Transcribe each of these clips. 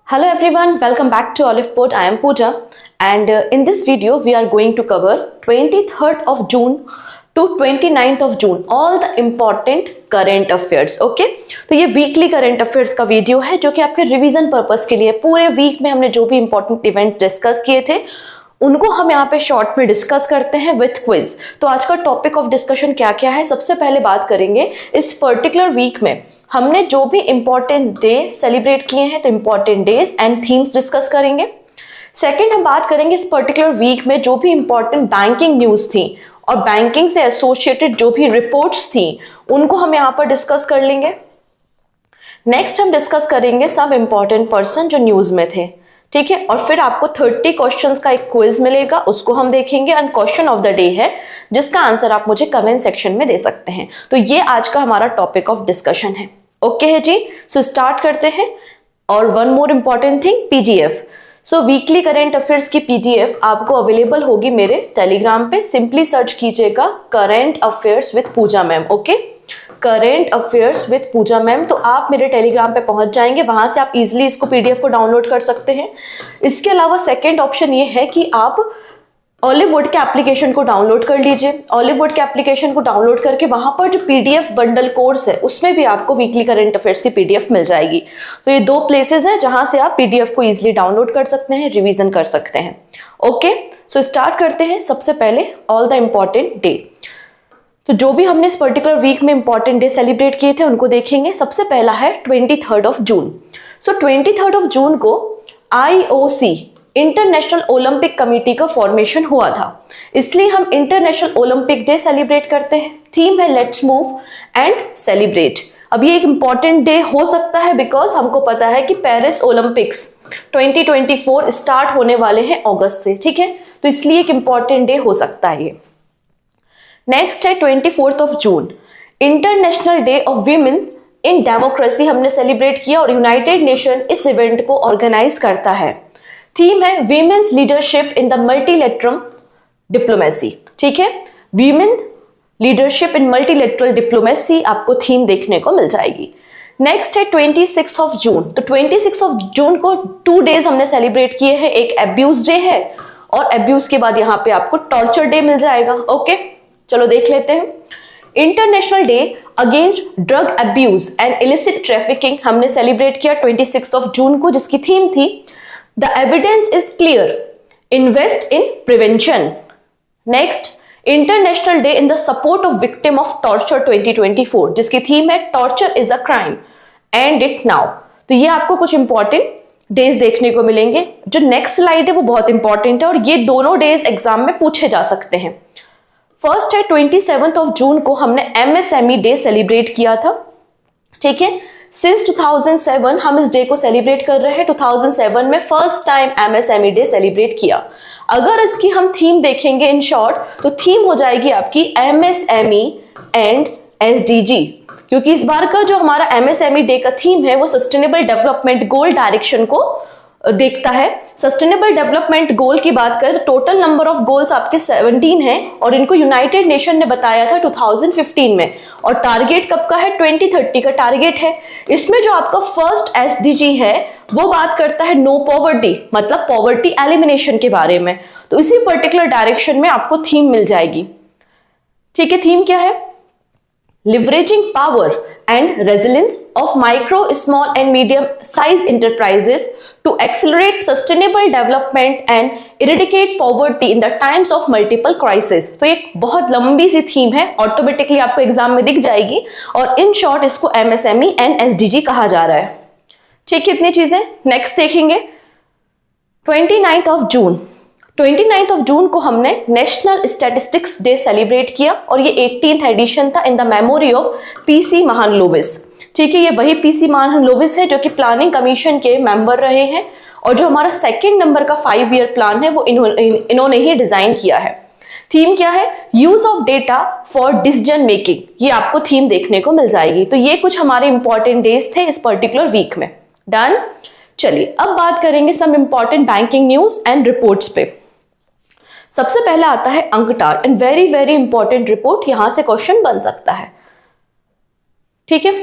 Hello everyone, welcome back to Olive Port. I am Pooja and in this video we are going to cover 23rd of June to 29th of June all the important current affairs. Okay, तो ये weekly current affairs का video है जो कि आपके revision purpose के लिए पूरे वीक में हमने जो भी इंपॉर्टेंट इवेंट डिस्कस किए थे उनको हम यहाँ पे शॉर्ट में डिस्कस करते हैं विथ क्विज। तो आज का टॉपिक ऑफ डिस्कशन क्या क्या है, सबसे पहले बात करेंगे इस पर्टिकुलर वीक में हमने जो भी इंपॉर्टेंस डे सेलिब्रेट किए हैं तो important days and themes discuss करेंगे। सेकंड हम बात करेंगे इस पर्टिकुलर वीक में जो भी इंपॉर्टेंट बैंकिंग न्यूज थी और बैंकिंग से एसोसिएटेड जो भी रिपोर्ट्स थी उनको हम यहाँ पर डिस्कस कर लेंगे। नेक्स्ट हम डिस्कस करेंगे सब इंपॉर्टेंट पर्सन जो न्यूज में थे, ठीक है, और फिर आपको 30 क्वेश्चंस का एक क्विज मिलेगा, उसको हम देखेंगे and question of the day है जिसका आंसर आप मुझे कमेंट सेक्शन में दे सकते हैं। तो ये आज का हमारा टॉपिक ऑफ डिस्कशन है। ओके है जी, सो स्टार्ट करते हैं। और one more important thing, PDF. So weekly current affairs की पीडीएफ आपको अवेलेबल होगी मेरे टेलीग्राम पे, सिंपली सर्च कीजिएगा current affairs with Pooja ma'am. Okay, current affairs with Pooja ma'am, तो आप मेरे टेलीग्राम पे पहुंच जाएंगे, वहां से आप इजीली इसको पीडीएफ को डाउनलोड कर सकते हैं। इसके अलावा सेकंड ऑप्शन ये है कि आप ऑलिववुड के एप्लीकेशन को डाउनलोड कर लीजिए। ऑलिववुड के एप्लीकेशन को डाउनलोड करके वहां पर जो पीडीएफ बंडल कोर्स है उसमें भी आपको वीकली करंट अफेयर्स की पीडीएफ मिल जाएगी। तो ये दो प्लेसेस हैं जहां से आप पीडीएफ को इजीली डाउनलोड कर सकते हैं, रिवीजन कर सकते हैं। ओके, सो स्टार्ट करते हैं। सबसे पहले ऑल द इंपॉर्टेंट डे, तो जो भी हमने इस पर्टिकुलर वीक में इंपॉर्टेंट डे सेलिब्रेट किए थे उनको देखेंगे। सबसे पहला है 23rd of June. So 23rd of June को IOC इंटरनेशनल ओलंपिक कमेटी का फॉर्मेशन हुआ था, इसलिए हम इंटरनेशनल ओलंपिक डे सेलिब्रेट करते हैं। थीम है लेट्स मूव एंड सेलिब्रेट। अब ये एक इंपॉर्टेंट डे हो सकता है बिकॉज हमको पता है कि पेरिस ओलंपिक्स 2024 स्टार्ट होने वाले हैं अगस्त से, ठीक है, तो इसलिए एक इंपॉर्टेंट डे हो सकता है ये। नेक्स्ट है 24th of June, international day of women in democracy हमने सेलिब्रेट किया और यूनाइटेड नेशन इस इवेंट को ऑर्गेनाइज करता है। थीम है women's leadership in the multilateral diplomacy, ठीक है, women leadership in multilateral diplomacy आपको थीम देखने को मिल जाएगी। नेक्स्ट है 26th ऑफ जून, तो 26th ऑफ जून को 2 डेज हमने सेलिब्रेट किए हैं। एक एब्यूज डे है और एब्यूज के बाद यहाँ पे आपको टॉर्चर डे मिल जाएगा। ओके, चलो देख लेते हैं। International day against drug abuse and illicit trafficking हमने सेलिब्रेट किया 26th ऑफ जून को, जिसकी थीम थी the evidence is clear, invest in prevention. Next, international day in the support of victim of torture 2024, जिसकी थीम है torture is a crime, and it now. तो ये आपको कुछ इंपॉर्टेंट डेज देखने को मिलेंगे। जो नेक्स्ट स्लाइड है वो बहुत इंपॉर्टेंट है और ये दोनों डेज एग्जाम में पूछे जा सकते हैं। फर्स्ट है 27th ऑफ जून को हमने MSME डे सेलिब्रेट किया था, ठीक है। सिंस 2007 हम इस डे को सेलिब्रेट कर रहे हैं। 2007 में first time MSME day celebrate किया। अगर इसकी हम थीम देखेंगे इन शॉर्ट तो थीम हो जाएगी आपकी MSME एंड SDG, क्योंकि इस बार का जो हमारा MSME डे का थीम है वो सस्टेनेबल डेवलपमेंट गोल डायरेक्शन को देखता है। सस्टेनेबल डेवलपमेंट गोल की बात करें तो टोटल नंबर ऑफ गोल्स आपके 17 हैं और इनको यूनाइटेड नेशन ने बताया था 2015 में, और टारगेट कब का है, 2030 का टारगेट है। इसमें जो आपका फर्स्ट SDG है वो बात करता है नो पॉवर्टी, मतलब पॉवर्टी एलिमिनेशन के बारे में। तो इसी पर्टिकुलर डायरेक्शन में आपको थीम मिल जाएगी, ठीक है। थीम क्या है, leveraging power and resilience of micro, small and medium size enterprises to accelerate sustainable development and eradicate poverty in the times of multiple crises। तो एक बहुत लंबी सी थीम है, ऑटोमेटिकली आपको एग्जाम में दिख जाएगी और इन शॉर्ट इसको MSME एंड SDG कहा जा रहा है, ठीक है। इतनी चीजें। नेक्स्ट देखेंगे 29th of June. 29th of June को हमने नेशनल स्टैटिस्टिक्स डे सेलिब्रेट किया और ये 18th एडिशन था in the memory of PC Mahalanobis, ठीक है। ये वही PC महालनोबिस है जो कि प्लानिंग कमीशन के मेंबर रहे हैं और जो हमारा सेकंड नंबर का 5 ईयर प्लान है वो इन्होंने ही डिजाइन किया है। थीम क्या है, use of data for decision making, ये आपको थीम देखने को मिल जाएगी। तो ये कुछ हमारे इंपॉर्टेंट डेज थे इस पर्टिकुलर वीक में। डन। चलिए अब बात करेंगे some important banking news and reports पे। सबसे पहला आता है UNCTAD and very very important report, यहां से क्वेश्चन बन सकता है, ठीक है।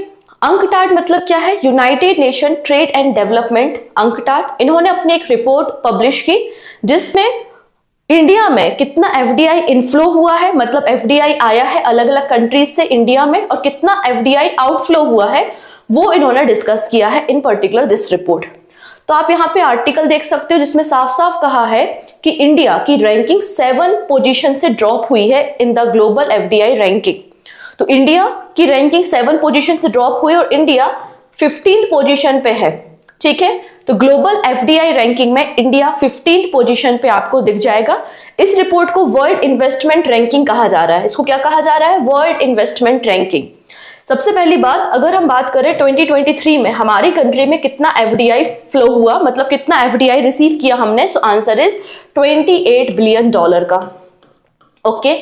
अंकटाड मतलब क्या है? United nation trade and development, UNCTAD. इन्होंने अपनी एक रिपोर्ट पब्लिश की जिसमें इंडिया में कितना एफडीआई इनफ्लो हुआ है, मतलब एफडीआई आया है अलग अलग कंट्रीज से इंडिया में, और कितना एफडीआई आउटफ्लो हुआ है, वो इन्होंने डिस्कस किया है इन पर्टिकुलर दिस रिपोर्ट। तो आप यहाँ पे आर्टिकल देख सकते हो जिसमें साफ साफ कहा है कि इंडिया की रैंकिंग 7 पोजीशन से ड्रॉप हुई है in the global FDI ranking. तो इंडिया की रैंकिंग 7 पोजीशन से ड्रॉप हुई और इंडिया 15th पोजीशन पे है। ठीक है, तो ग्लोबल एफडीआई रैंकिंग में इंडिया 15th पोजीशन पे आपको दिख जाएगा। इस रिपोर्ट को वर्ल्ड इन्वेस्टमेंट रैंकिंग कहा जा रहा है। इसको क्या कहा जा रहा है? World investment ranking. सबसे पहली बात, अगर हम बात करें 2023 में हमारी कंट्री में कितना एफडीआई फ्लो हुआ, मतलब कितना एफडीआई रिसीव किया हमने, सो आंसर इज $28 बिलियन का। ओके,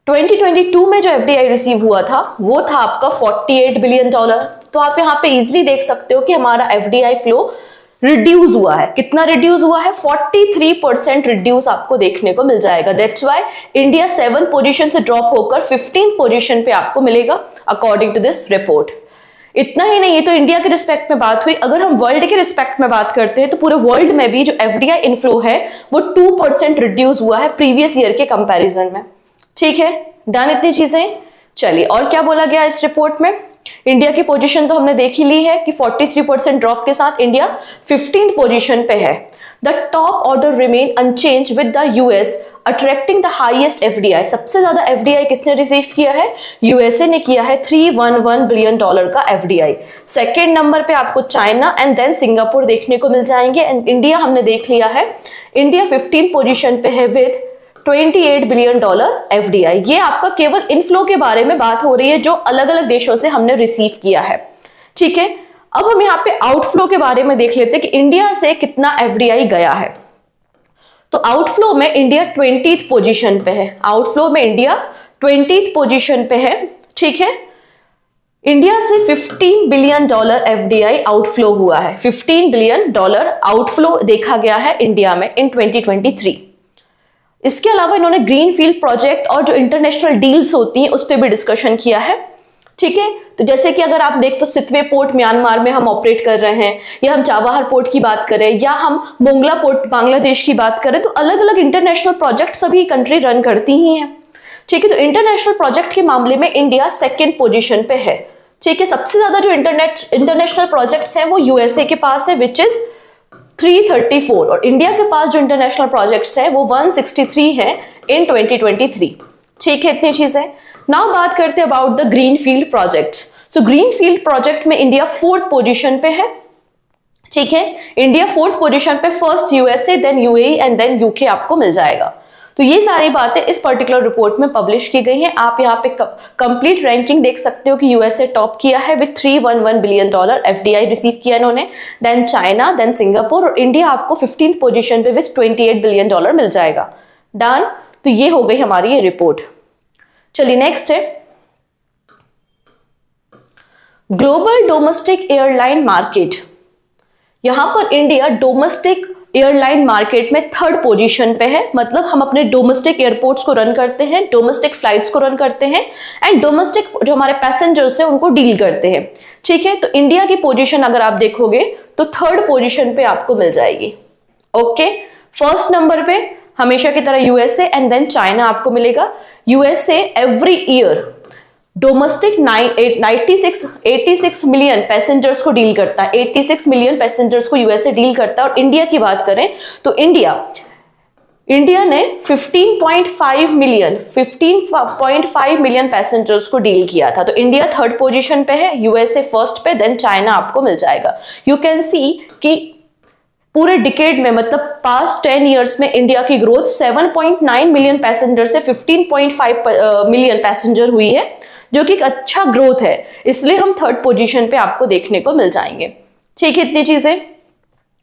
2022 में जो एफडीआई रिसीव हुआ था वो था आपका $48 बिलियन। तो आप यहाँ पे इजिली देख सकते हो कि हमारा एफडीआई फ्लो रिड्यूस हुआ है। कितना रिड्यूस हुआ है? 43% रिड्यूस आपको देखने को मिल जाएगा। दैट्स व्हाई इंडिया 7 पोजीशन से ड्रॉप होकर 15th पोजीशन पे आपको मिलेगा अकॉर्डिंग टू दिस रिपोर्ट। इतना ही नहीं है तो इंडिया के रिस्पेक्ट में बात हुई, अगर हम वर्ल्ड के रिस्पेक्ट में बात करते हैं तो पूरे वर्ल्ड में भी जो एफडीआई इनफ्लो है वो 2% रिड्यूस हुआ है प्रीवियस ईयर के कंपैरिजन में। ठीक है, डन इतनी चीजें। चलिए, और क्या बोला गया इस रिपोर्ट में? इंडिया की पोजीशन तो हमने देख ही ली है कि 43% ड्रॉप के साथ इंडिया 15th पोजीशन पे है। The top order remain unchange with the US attracting the highest FDI. सबसे ज्यादा एफडीआई किसने रिसीव किया है? यूएसए ने किया है, $311 बिलियन का एफडीआई। सेकेंड नंबर पे आपको चाइना एंड देन सिंगापुर देखने को मिल जाएंगे। एंड इंडिया हमने देख लिया है, इंडिया 15th पोजीशन पे है विद $28 बिलियन एफडीआई। ये आपका केवल इनफ्लो के बारे में बात हो रही है जो अलग अलग देशों से हमने रिसीव किया है। ठीक है, अब हम यहाँ पे आउटफ्लो के बारे में देख लेते हैं कि इंडिया से कितना एफडीआई गया है। तो आउटफ्लो में इंडिया 20th पोजीशन पे है। आउटफ्लो में इंडिया 20th पोजीशन पे है। ठीक है, इंडिया से $15 बिलियन एफडीआई आउटफ्लो हुआ है। $15 बिलियन आउटफ्लो देखा गया है इंडिया में इन 2023। इसके अलावा इन्होंने ग्रीन फील्ड प्रोजेक्ट और जो इंटरनेशनल डील्स होती हैं उस पर भी डिस्कशन किया है। ठीक है, तो जैसे कि अगर आप देख तो सितवे पोर्ट म्यांमार में हम ऑपरेट कर रहे हैं, या हम चाबहार पोर्ट की बात करें, या हम मोंगला पोर्ट बांग्लादेश की बात करें, तो अलग अलग इंटरनेशनल प्रोजेक्ट सभी कंट्री रन करती ही हैं। ठीक है, तो इंटरनेशनल प्रोजेक्ट के मामले में इंडिया 2nd पोजीशन पे है। ठीक है, सबसे ज्यादा जो इंटरनेशनल प्रोजेक्ट्स हैं वो यूएसए के पास है विच इज 334, और इंडिया के पास जो इंटरनेशनल प्रोजेक्ट्स है वो 163 है इन 2023। ठीक है, इतनी चीजें। नाउ बात करते हैं about the green field project. So green field project में इंडिया 4th पोजीशन पे है। ठीक है, इंडिया 4th पोजीशन पे, first USA, then UAE and then UK आपको मिल जाएगा। तो ये सारी बातें इस पर्टिकुलर रिपोर्ट में पब्लिश की गई हैं। आप यहाँ पे कंप्लीट रैंकिंग देख सकते हो कि यूएसए टॉप किया है विद $311 बिलियन एफडीआई रिसीव किया इन्होंने, देन चाइना, देन सिंगापुर, और इंडिया आपको 15th पोजीशन पे विद $28 बिलियन मिल जाएगा। डन, तो ये हो गई हमारी ये रिपोर्ट। चलिए नेक्स्ट है ग्लोबल डोमेस्टिक एयरलाइन मार्केट। यहां पर इंडिया डोमेस्टिक एयरलाइन मार्केट में 3rd पोजीशन पे है, मतलब हम अपने डोमेस्टिक एयरपोर्ट्स को रन करते हैं, डोमेस्टिक फ्लाइट्स को रन करते हैं एंड डोमेस्टिक जो हमारे पैसेंजर्स हैं उनको डील करते हैं। ठीक है, तो इंडिया की पोजीशन अगर आप देखोगे तो 3rd पोजीशन पे आपको मिल जाएगी। ओके, फर्स्ट नंबर पे हमेशा की तरह यूएसए एंड देन चाइना आपको मिलेगा। USA every year domestic 86 million passengers को डील करता है। 86 मिलियन पैसेंजर्स को यूएसए डील करता है। और इंडिया की बात करें तो इंडिया ने 15.5 मिलियन पैसेंजर्स को डील किया था। तो इंडिया 3rd पोजीशन पे है, यूएसए फर्स्ट पे, देन चाइना आपको मिल जाएगा। यू कैन सी कि पूरे डिकेड में, मतलब पास्ट 10 इयर्स में इंडिया की ग्रोथ 7.9 मिलियन पैसेंजर से 15.5 मिलियन पैसेंजर हुई है, जो कि एक अच्छा ग्रोथ है। इसलिए हम 3rd पोजीशन पे आपको देखने को मिल जाएंगे। ठीक है, इतनी चीजें।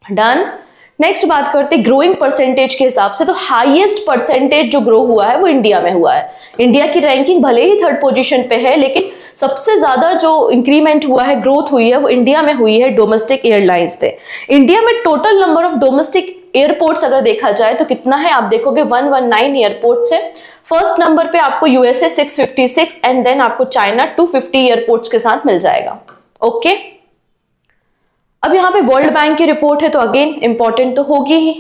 डन। नेक्स्ट बात करते हैं ग्रोइंग परसेंटेज के हिसाब से। तो हाईएस्ट परसेंटेज जो ग्रो हुआ है वो इंडिया में हुआ है। इंडिया की रैंकिंग भले ही 3rd पोजीशन पे है, लेकिन सबसे ज्यादा जो इंक्रीमेंट हुआ है, ग्रोथ हुई है, वो इंडिया में हुई है डोमेस्टिक एयरलाइंस पे। इंडिया में total number of domestic airports अगर देखा जाए तो कितना है, आप देखोगे 119 एयरपोर्ट्स है। फर्स्ट नंबर पे आपको यूएसए 656 एंड देन आपको चाइना 250 एयरपोर्ट्स के साथ मिल जाएगा। ओके, अब यहाँ पे वर्ल्ड बैंक की रिपोर्ट है तो अगेन इंपॉर्टेंट तो होगी ही।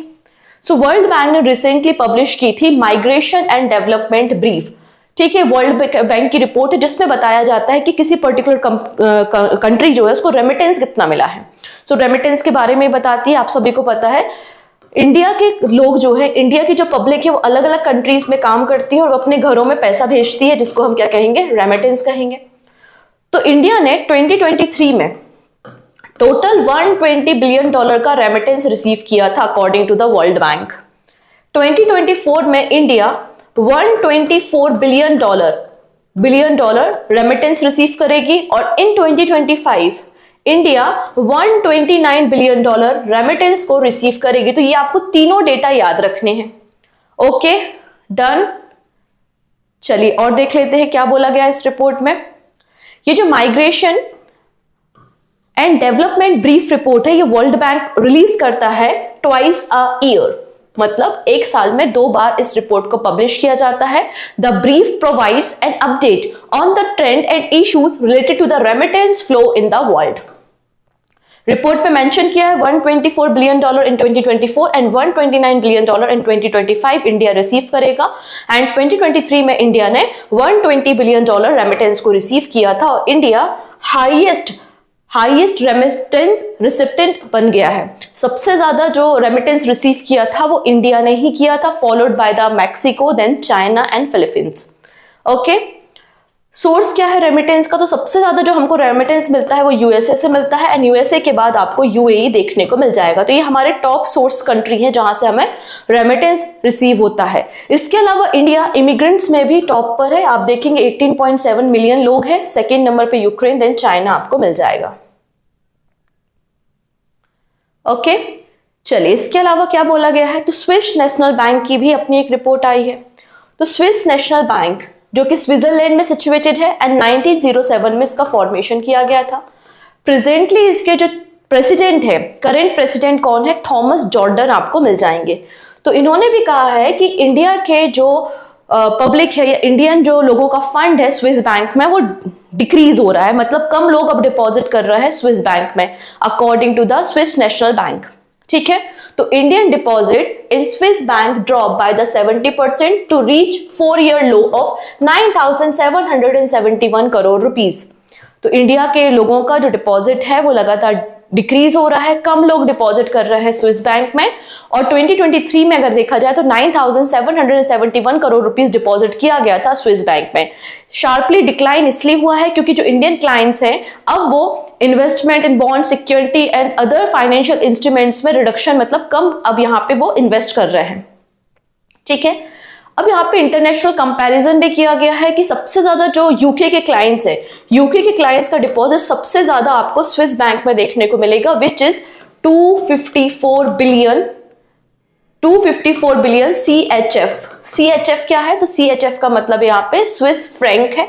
सो वर्ल्ड बैंक ने रिसेंटली पब्लिश की थी माइग्रेशन एंड डेवलपमेंट ब्रीफ। ठीक है, वर्ल्ड बैंक की रिपोर्ट है जिसमें बताया जाता है कि किसी पर्टिकुलर कंट्री जो है उसको रेमिटेंस कितना मिला है। सो रेमिटेंस के बारे में बताती है, आप सभी को पता है इंडिया के लोग जो है, इंडिया की जो पब्लिक है वो अलग अलग कंट्रीज में काम करती है और वो अपने घरों में पैसा भेजती है, जिसको हम क्या कहेंगे, रेमिटेंस कहेंगे। तो इंडिया ने 2023 में टोटल $120 बिलियन का रेमिटेंस रिसीव किया था according to the world bank. 2024 में इंडिया $124 बिलियन रेमिटेंस रिसीव करेगी और इन 2025 इंडिया $129 बिलियन रेमिटेंस को रिसीव करेगी। तो ये आपको तीनों डेटा याद रखने हैं। Okay, done. चलिए और देख लेते हैं क्या बोला गया इस रिपोर्ट में। ये जो migration and development brief report है, ये वर्ल्ड बैंक रिलीज करता है ट्वाइस अ ईयर, मतलब एक साल में 2 बार इस रिपोर्ट को पब्लिश किया जाता है। The brief provides an update on the trend and issues related to the remittance flow in the world. Report पे मेंशन किया है $124 billion in 2024 and $129 billion in 2025 India receive करेगा एंड 2023 में इंडिया ने $120 बिलियन रेमिटेंस को receive किया था और इंडिया हाईएस्ट रेमिटेंस रिसिप्टेंट बन गया है। सबसे ज्यादा जो रेमिटेंस रिसीव किया था वो इंडिया ने ही किया था, followed by the Mexico, then China and Philippines. Okay, source क्या है रेमिटेंस का? तो सबसे ज्यादा जो हमको रेमिटेंस मिलता है वो यूएसए से मिलता है एंड यूएसए के बाद आपको यूएई देखने को मिल जाएगा। तो ये हमारे टॉप सोर्स कंट्री है जहां से हमें रेमिटेंस रिसीव होता है। इसके अलावा इंडिया इमिग्रेंट्स में भी टॉप पर है, आप देखेंगे 18.7 मिलियन लोग हैं। सेकेंड नंबर पे यूक्रेन, देन चाइना आपको मिल जाएगा। ओके, चलिए इसके अलावा क्या बोला गया है? तो स्विस नेशनल बैंक की भी अपनी एक रिपोर्ट आई है। तो स्विस नेशनल बैंक जो कि स्विट्जरलैंड में सिचुएटेड है एंड 1907 में इसका फॉर्मेशन किया गया था। प्रेजेंटली इसके जो प्रेसिडेंट है, करंट प्रेसिडेंट कौन है? थॉमस जॉर्डन आपको मिल जाएंगे। तो इन्होंने भी कहा है कि इंडिया के जो पब्लिक है या इंडियन जो लोगों का फंड है स्विस बैंक में वो डिक्रीज हो रहा है, मतलब कम लोग अब डिपॉजिट कर रहे हैं स्विस बैंक में according to the Swiss national bank. ठीक है, तो Indian deposit in Swiss bank drop by the 70% to reach 4-year low of 9,771 crore rupees. तो इंडिया के लोगों का जो डिपॉजिट है वो लगातार डिक्रीज हो रहा है, कम लोग डिपॉजिट कर रहे हैं स्विस बैंक में। और 2023 में अगर देखा जाए तो 9,771 करोड़ रुपीस डिपॉजिट किया गया था स्विस बैंक में। शार्पली डिक्लाइन इसलिए हुआ है क्योंकि जो इंडियन क्लाइंट्स हैं अब वो investment in bond, security and other financial instruments में रिडक्शन, मतलब कम अब यहाँ पे वो इन्वेस्ट कर रहे हैं। ठीक है, अब यहाँ पे इंटरनेशनल कंपैरिजन भी किया गया है कि सबसे ज्यादा जो यूके के क्लाइंट्स है, यूके के क्लाइंट्स का डिपॉजिट सबसे ज्यादा आपको स्विस बैंक में देखने को मिलेगा, विच इज 254 बिलियन CHF क्या है? तो CHF का मतलब यहाँ पे स्विस फ्रैंक है।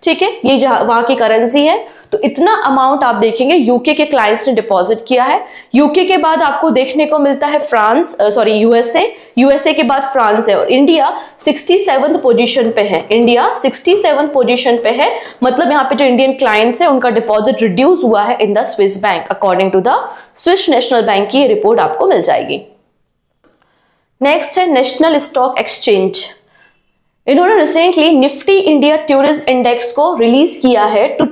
ठीक है, ये वहां की करेंसी है। तो इतना अमाउंट आप देखेंगे यूके के क्लाइंट्स ने डिपॉजिट किया है। यूके के बाद आपको देखने को मिलता है यूएसए के बाद फ्रांस है और इंडिया 67th पोजीशन पे है। इंडिया 67th पोजीशन पे है, मतलब यहाँ पे जो इंडियन क्लाइंट्स है उनका डिपॉजिट रिड्यूस हुआ है in the Swiss bank according to the Swiss national bank की रिपोर्ट आपको मिल जाएगी। नेक्स्ट है नेशनल स्टॉक एक्सचेंज। इन्होंने recently Nifty India tourism index को रिलीज किया है to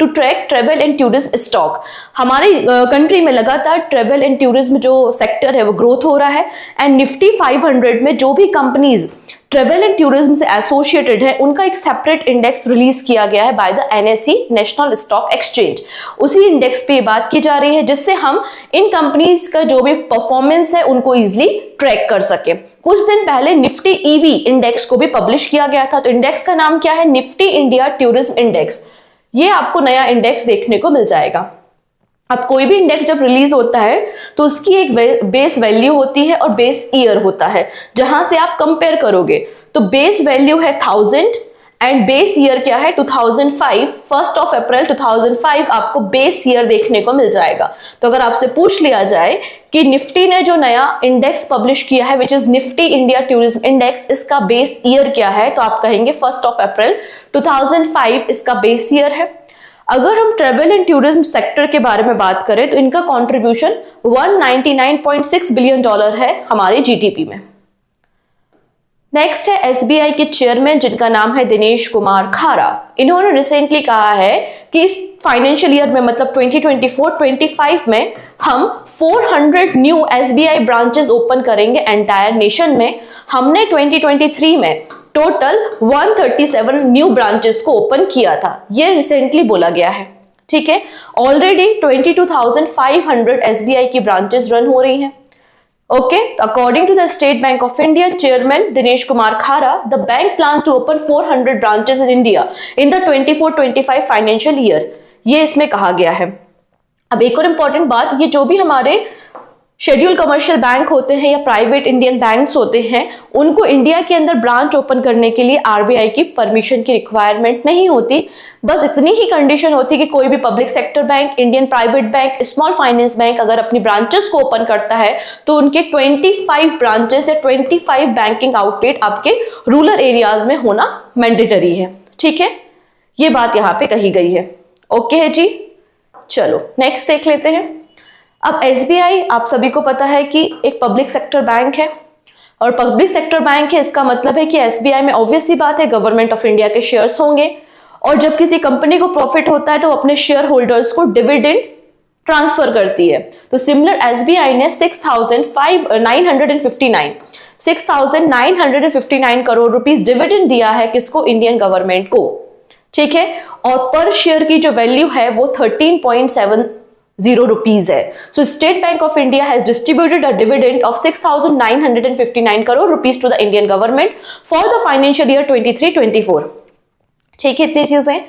track travel and tourism stock. हमारी कंट्री में लगातार ट्रेवल एंड टूरिज्म जो सेक्टर है वो ग्रोथ हो रहा है एंड निफ्टी 500 में जो भी कंपनीज ट्रेवल एंड टूरिज्म से एसोसिएटेड है उनका एक सेपरेट इंडेक्स रिलीज किया गया है by the NSE national stock exchange. उसी इंडेक्स पे बात की जा रही है जिससे हम इन कंपनीज का जो भी परफॉर्मेंस है उनको इजिली ट्रैक कर सके। कुछ दिन पहले निफ्टी EV इंडेक्स को भी पब्लिश किया गया था। तो इंडेक्स का नाम क्या है? Nifty India tourism index. ये आपको नया इंडेक्स देखने को मिल जाएगा। अब कोई भी इंडेक्स जब रिलीज होता है तो उसकी एक बेस वैल्यू होती है और बेस ईयर होता है जहां से आप कंपेयर करोगे। तो बेस वैल्यू है 1000 एंड बेस ईयर क्या है? 2005। 1 अप्रैल 2005 आपको बेस ईयर देखने को मिल जाएगा। तो अगर आपसे पूछ लिया जाए कि निफ्टी ने जो नया इंडेक्स पब्लिश किया है which is Nifty India tourism index, इसका बेस ईयर क्या है? तो आप कहेंगे 1 अप्रैल 2005 इसका बेस ईयर है। अगर हम ट्रेवल एंड टूरिज्म सेक्टर के बारे में बात करें तो इनका कंट्रीब्यूशन $199.6 बिलियन है हमारे जीडीपी में। नेक्स्ट है एसबीआई के चेयरमैन जिनका नाम है दिनेश कुमार खारा। इन्होंने रिसेंटली कहा है कि इस फाइनेंशियल ईयर में मतलब 2024-25 में हम 400 न्यू एसबीआई ब्रांचेस ओपन करेंगे एंटायर नेशन में। हमने 2023 में टोटल 137 न्यू ब्रांचेस को ओपन किया था, ये रिसेंटली बोला गया है। ठीक है, ऑलरेडी 22,500 एसबीआई की ब्रांचेस रन हो रही हैं। Okay, according to the State Bank of India Chairman Dinesh Kumar Khara, the bank plans to open 400 branches in India in the 24-25 financial year. ये इसमें कहा गया है। अब एक और इम्पॉर्टेंट बात, ये जो भी हमारे शेड्यूल कमर्शियल बैंक होते हैं या प्राइवेट इंडियन बैंक्स होते हैं, उनको इंडिया के अंदर ब्रांच ओपन करने के लिए आरबीआई की परमिशन की रिक्वायरमेंट नहीं होती। बस इतनी ही कंडीशन होती कि कोई भी public sector bank, Indian private bank, small finance bank अगर अपनी ब्रांचेस को ओपन करता है तो उनके 25 ब्रांचेस या 25 बैंकिंग आउटलेट आपके रूरल एरियाज में होना मैंडेटरी है। ठीक है, ये बात यहाँ पे कही गई है। ओके है जी, चलो नेक्स्ट देख लेते हैं। अब एसबीआई आप सभी को पता है कि एक पब्लिक सेक्टर बैंक है, और पब्लिक सेक्टर बैंक है इसका मतलब है कि एसबीआई में ऑब्वियस सी बात है गवर्नमेंट ऑफ इंडिया के शेयर्स होंगे, और जब किसी कंपनी को प्रॉफिट होता है तो अपने शेयर होल्डर्स को डिविडेंड ट्रांसफर करती है। तो सिमिलर एसबीआई ने 6,959 करोड़ रुपीस डिविडेंड दिया है किसको, इंडियन गवर्नमेंट को। ठीक है, और पर शेयर की जो वैल्यू है वो 13.70 रुपीज है। So State Bank of India has distributed a dividend of 6,959 crore rupees to the Indian government for the financial year 23-24। ठीक है, इतनी चीजें।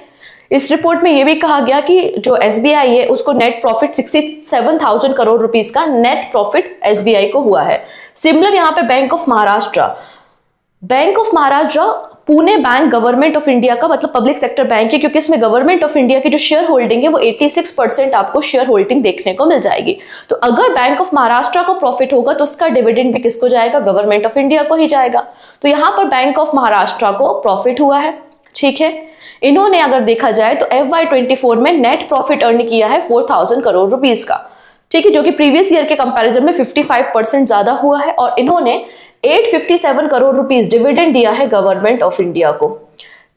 इस रिपोर्ट में यह भी कहा गया कि जो एसबीआई है उसको नेट प्रॉफिट 67,000 करोड़ रुपीस का नेट प्रॉफिट एसबीआई को हुआ है। सिमिलर यहाँ पे bank of Maharashtra Pune bank government of India का मतलब पब्लिक सेक्टर बैंक है, क्योंकि इसमें गवर्नमेंट ऑफ इंडिया की जो शेयर होल्डिंग है वो 86% आपको शेयर होल्डिंग देखने को मिल जाएगी। तो अगर बैंक ऑफ महाराष्ट्र को प्रॉफिट होगा तो उसका डिविडेंड भी किसको जाएगा, गवर्नमेंट ऑफ इंडिया को ही जाएगा। तो यहाँ पर बैंक ऑफ महाराष्ट्र को प्रॉफिट हुआ है। ठीक है, इन्होंने अगर देखा जाए तो FY24 में नेट प्रॉफिट अर्न किया है 4,000 करोड़ रुपीस का। ठीक है, जो कि प्रीवियस ईयर के कंपैरिजन में 55% ज्यादा हुआ है, और इन्होंने 857 करोड़ रुपीस डिविडेंड दिया है गवर्नमेंट ऑफ इंडिया को।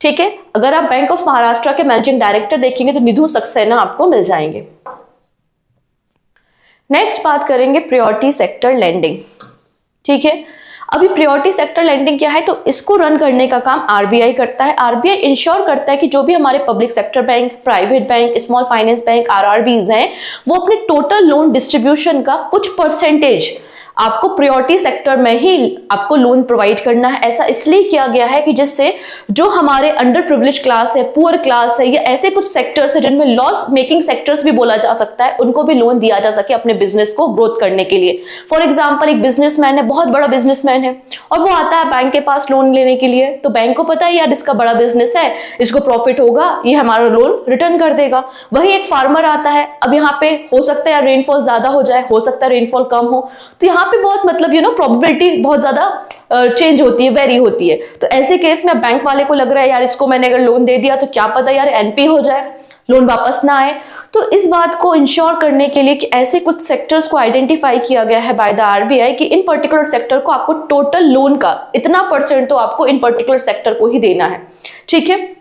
ठीक है, अगर आप बैंक ऑफ महाराष्ट्र के मैनेजिंग डायरेक्टर देखेंगे तो निधु सक्सेना आपको मिल जाएंगे। नेक्स्ट बात करेंगे प्रायोरिटी सेक्टर लेंडिंग। ठीक है, अभी प्रायोरिटी सेक्टर लेंडिंग क्या है, तो इसको रन करने का काम आरबीआई करता है। आरबीआई इंश्योर करता है कि जो भी हमारे public sector bank, private bank, small finance bank, RRBs हैं, वो अपने टोटल लोन डिस्ट्रीब्यूशन का कुछ परसेंटेज आपको प्रायोरिटी सेक्टर में ही आपको लोन प्रोवाइड करना है। ऐसा इसलिए किया गया है कि जिससे जो हमारे अंडर प्रिविलेज क्लास है, पुअर क्लास है, या ऐसे कुछ सेक्टर्स है जिनमें लॉस मेकिंग सेक्टर्स भी बोला जा सकता है, उनको भी लोन दिया जा सके अपने बिजनेस को ग्रोथ करने के लिए। फॉर एग्जाम्पल, एक बिजनेसमैन है, बहुत बड़ा बिजनेसमैन है, और वो आता है बैंक के पास लोन लेने के लिए, तो बैंक को पता है यार इसका बड़ा बिजनेस है, इसको प्रॉफिट होगा, ये हमारा लोन रिटर्न कर देगा। वही एक फार्मर आता है, अब यहाँ पे हो सकता है यार रेनफॉल ज्यादा हो जाए, हो सकता है रेनफॉल कम हो, तो यहाँ पे बहुत मतलब प्रोबेबिलिटी बहुत ज्यादा चेंज होती है, वेरी होती है। तो ऐसे केस में बैंक वाले को लग रहा है यार इसको मैंने अगर लोन दे दिया तो क्या पता यार एनपी हो जाए, लोन वापस ना आए। तो इस बात को इंश्योर करने के लिए कि ऐसे कुछ सेक्टर्स को आइडेंटिफाई किया गया है बाय द आरबीआई कि इन पर्टिकुलर सेक्टर को आपको टोटल लोन का इतना % तो आपको इन पर्टिकुलर सेक्टर को ही देना है। ठीक है,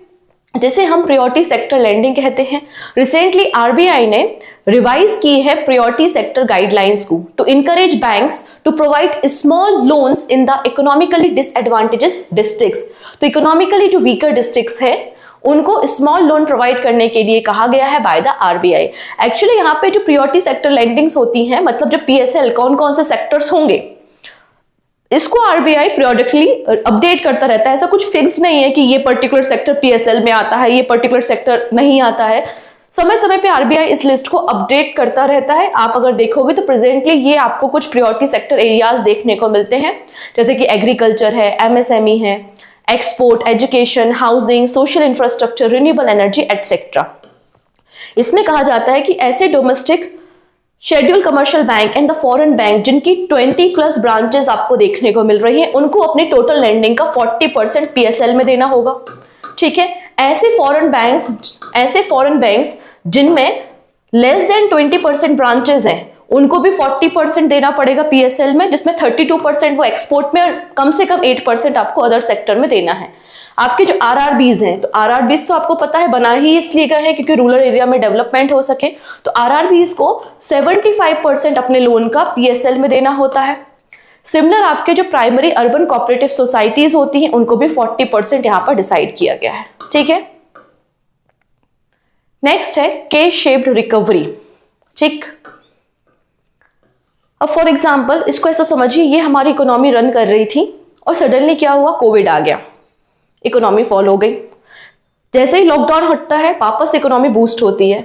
जिसे हम प्रायोरिटी सेक्टर लेंडिंग कहते हैं। रिसेंटली आरबीआई ने रिवाइज की है प्रायोरिटी सेक्टर गाइडलाइंस को to encourage banks to provide small loans in the economically disadvantages districts. तो इकोनॉमिकली जो वीकर डिस्ट्रिक्ट्स है उनको स्मॉल लोन प्रोवाइड करने के लिए कहा गया है बाय द आरबीआई। एक्चुअली यहाँ पे जो प्रायोरिटी सेक्टर लेंडिंग्स होती हैं, मतलब जो पीएसएल कौन कौन से सेक्टर्स होंगे, इसको आरबीआई पीरियोडिकली अपडेट करता रहता है। ऐसा कुछ फिक्स नहीं है कि ये पर्टिकुलर सेक्टर पीएसएल में आता है, ये पर्टिकुलर सेक्टर नहीं आता है। समय समय पे आरबीआई इस लिस्ट को अपडेट करता रहता है। आप अगर देखोगे तो प्रेजेंटली ये आपको कुछ प्रायोरिटी सेक्टर एरियाज देखने को मिलते हैं, जैसे कि एग्रीकल्चर है, एमएसएमई है, export, education, housing, social infrastructure, renewable energy etcetera. इसमें कहा जाता है कि ऐसे domestic schedule commercial bank and the foreign bank जिनकी 20+ ब्रांचेस आपको देखने को मिल रही है, उनको अपनी टोटल लेंडिंग का 40% पीएसएल में देना होगा। ठीक है, ऐसे फॉरेन बैंक्स जिनमें लेस देन 20% ब्रांचेस हैं उनको भी 40% देना पड़ेगा पीएसएल में, जिसमें 32% वो एक्सपोर्ट में और कम से कम 8% आपको अदर सेक्टर में देना है। आपके जो आरआरबीज हैं, तो आरआरबीज तो आपको पता है बना ही इसलिए गए हैं क्योंकि रूरल एरिया में डेवलपमेंट हो सके, तो आरआरबीज को 75% अपने लोन का पीएसएल में देना होता है। सिमिलर आपके जो प्राइमरी अर्बन कोऑपरेटिव सोसाइटीज होती हैं उनको भी 40% यहां पर डिसाइड किया गया है। ठीक है, नेक्स्ट है के शेप्ड रिकवरी। ठीक, अब फॉर एग्जाम्पल इसको ऐसा समझिए, ये हमारी इकोनॉमी रन कर रही थी और सडनली क्या हुआ, कोविड आ गया, इकोनॉमी फॉल हो गई। जैसे ही लॉकडाउन हटता है वापस इकोनॉमी बूस्ट होती है,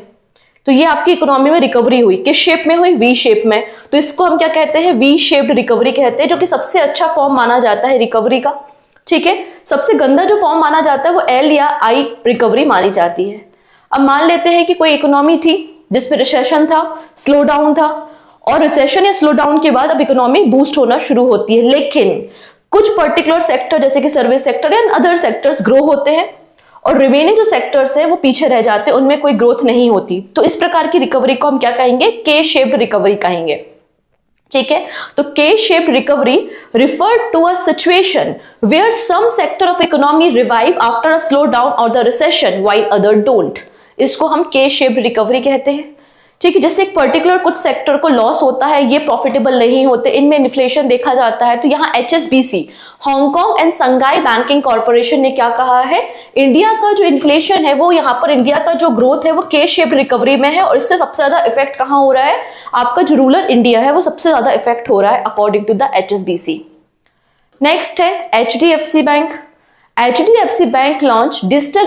तो ये आपकी इकोनॉमी में रिकवरी हुई। किस शेप में हुई, वी शेप में। तो इसको हम क्या कहते हैं, वी शेप्ड रिकवरी कहते हैं, जो कि सबसे अच्छा फॉर्म माना जाता है रिकवरी का। ठीक है, सबसे गंदा जो फॉर्म माना जाता है वो एल या आई रिकवरी मानी जाती है। अब मान लेते हैं कि कोई इकोनॉमी थी जिसमें रिसेशन था, स्लो डाउन था, और रिसेशन या स्लो डाउन के बाद अब इकोनॉमी बूस्ट होना शुरू होती है, लेकिन कुछ पर्टिकुलर सेक्टर जैसे कि सर्विस सेक्टर या अदर सेक्टर्स ग्रो होते हैं और रिमेनिंग जो सेक्टर्स हैं वो पीछे रह जाते हैं, उनमें कोई ग्रोथ नहीं होती। तो इस प्रकार की रिकवरी को हम क्या कहेंगे, के शेप्ड रिकवरी कहेंगे। ठीक है, तो K shaped recovery refer to a situation where some sector of economy revive after a slow down और the recession while other don't. इसको हम के शेप्ड रिकवरी कहते हैं। ठीक है, जैसे एक पर्टिकुलर कुछ सेक्टर को लॉस होता है, ये प्रॉफिटेबल नहीं होते, इनमें इन्फ्लेशन देखा जाता है, तो यहाँ HSBC Hong Kong and Shanghai banking corporation ने क्या कहा है, इंडिया का जो इन्फ्लेशन है वो यहाँ पर इंडिया का जो ग्रोथ है वो के शेप रिकवरी में है, और इससे सबसे ज्यादा इफेक्ट कहाँ हो रहा है, आपका जो रूरल इंडिया है वो सबसे ज्यादा इफेक्ट हो रहा है according to the HSBC। Next है HDFC bank. HDFC bank launch digital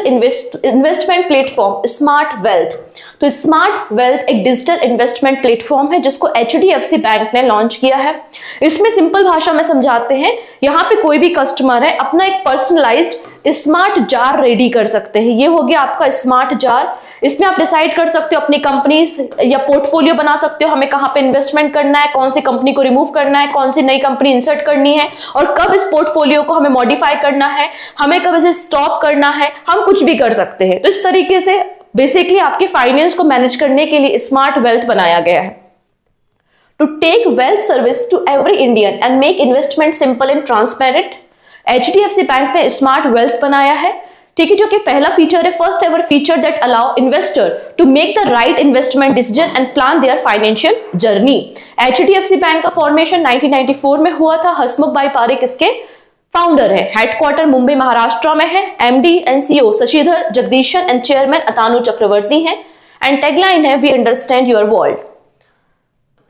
investment platform smart wealth. तो स्मार्ट वेल्थ एक डिजिटल इन्वेस्टमेंट प्लेटफॉर्म है जिसको HDFC बैंक ने लॉन्च किया है। इसमें सिंपल भाषा में समझाते हैं, यहाँ पे कोई भी कस्टमर है अपना एक पर्सनलाइज्ड स्मार्ट जार रेडी कर सकते हैं। ये हो गया आपका स्मार्ट जार। इसमें आप डिसाइड कर सकते हो अपनी कंपनीज या पोर्टफोलियो बना सकते हो, हमें कहाँ पे इन्वेस्टमेंट करना है, कौन सी कंपनी को रिमूव करना है, कौन सी नई कंपनी इंसर्ट करनी है, और कब इस पोर्टफोलियो को हमें मॉडिफाई करना है, हमें कब इसे स्टॉप करना है, हम कुछ भी कर सकते हैं। तो इस तरीके से बेसिकली आपके फाइनेंस को मैनेज करने के लिए स्मार्ट वेल्थ बनाया गया है। To take wealth service to every Indian and make investment simple and transparent, HDFC bank ने स्मार्ट वेल्थ बनाया है। ठीक है, जो कि पहला फीचर है, first ever feature that allow investor to make the right investment decision and plan their financial journey. HDFC bank का फॉर्मेशन 1994 में हुआ था। हसमुख भाई पारिक इसके फाउंडर है। हेडक्वार्टर मुंबई महाराष्ट्र में है। MD and CEO Shashidhar Jagdishan and chairman Atanu Chakraborty हैं। एंड टैगलाइन है, we understand your world.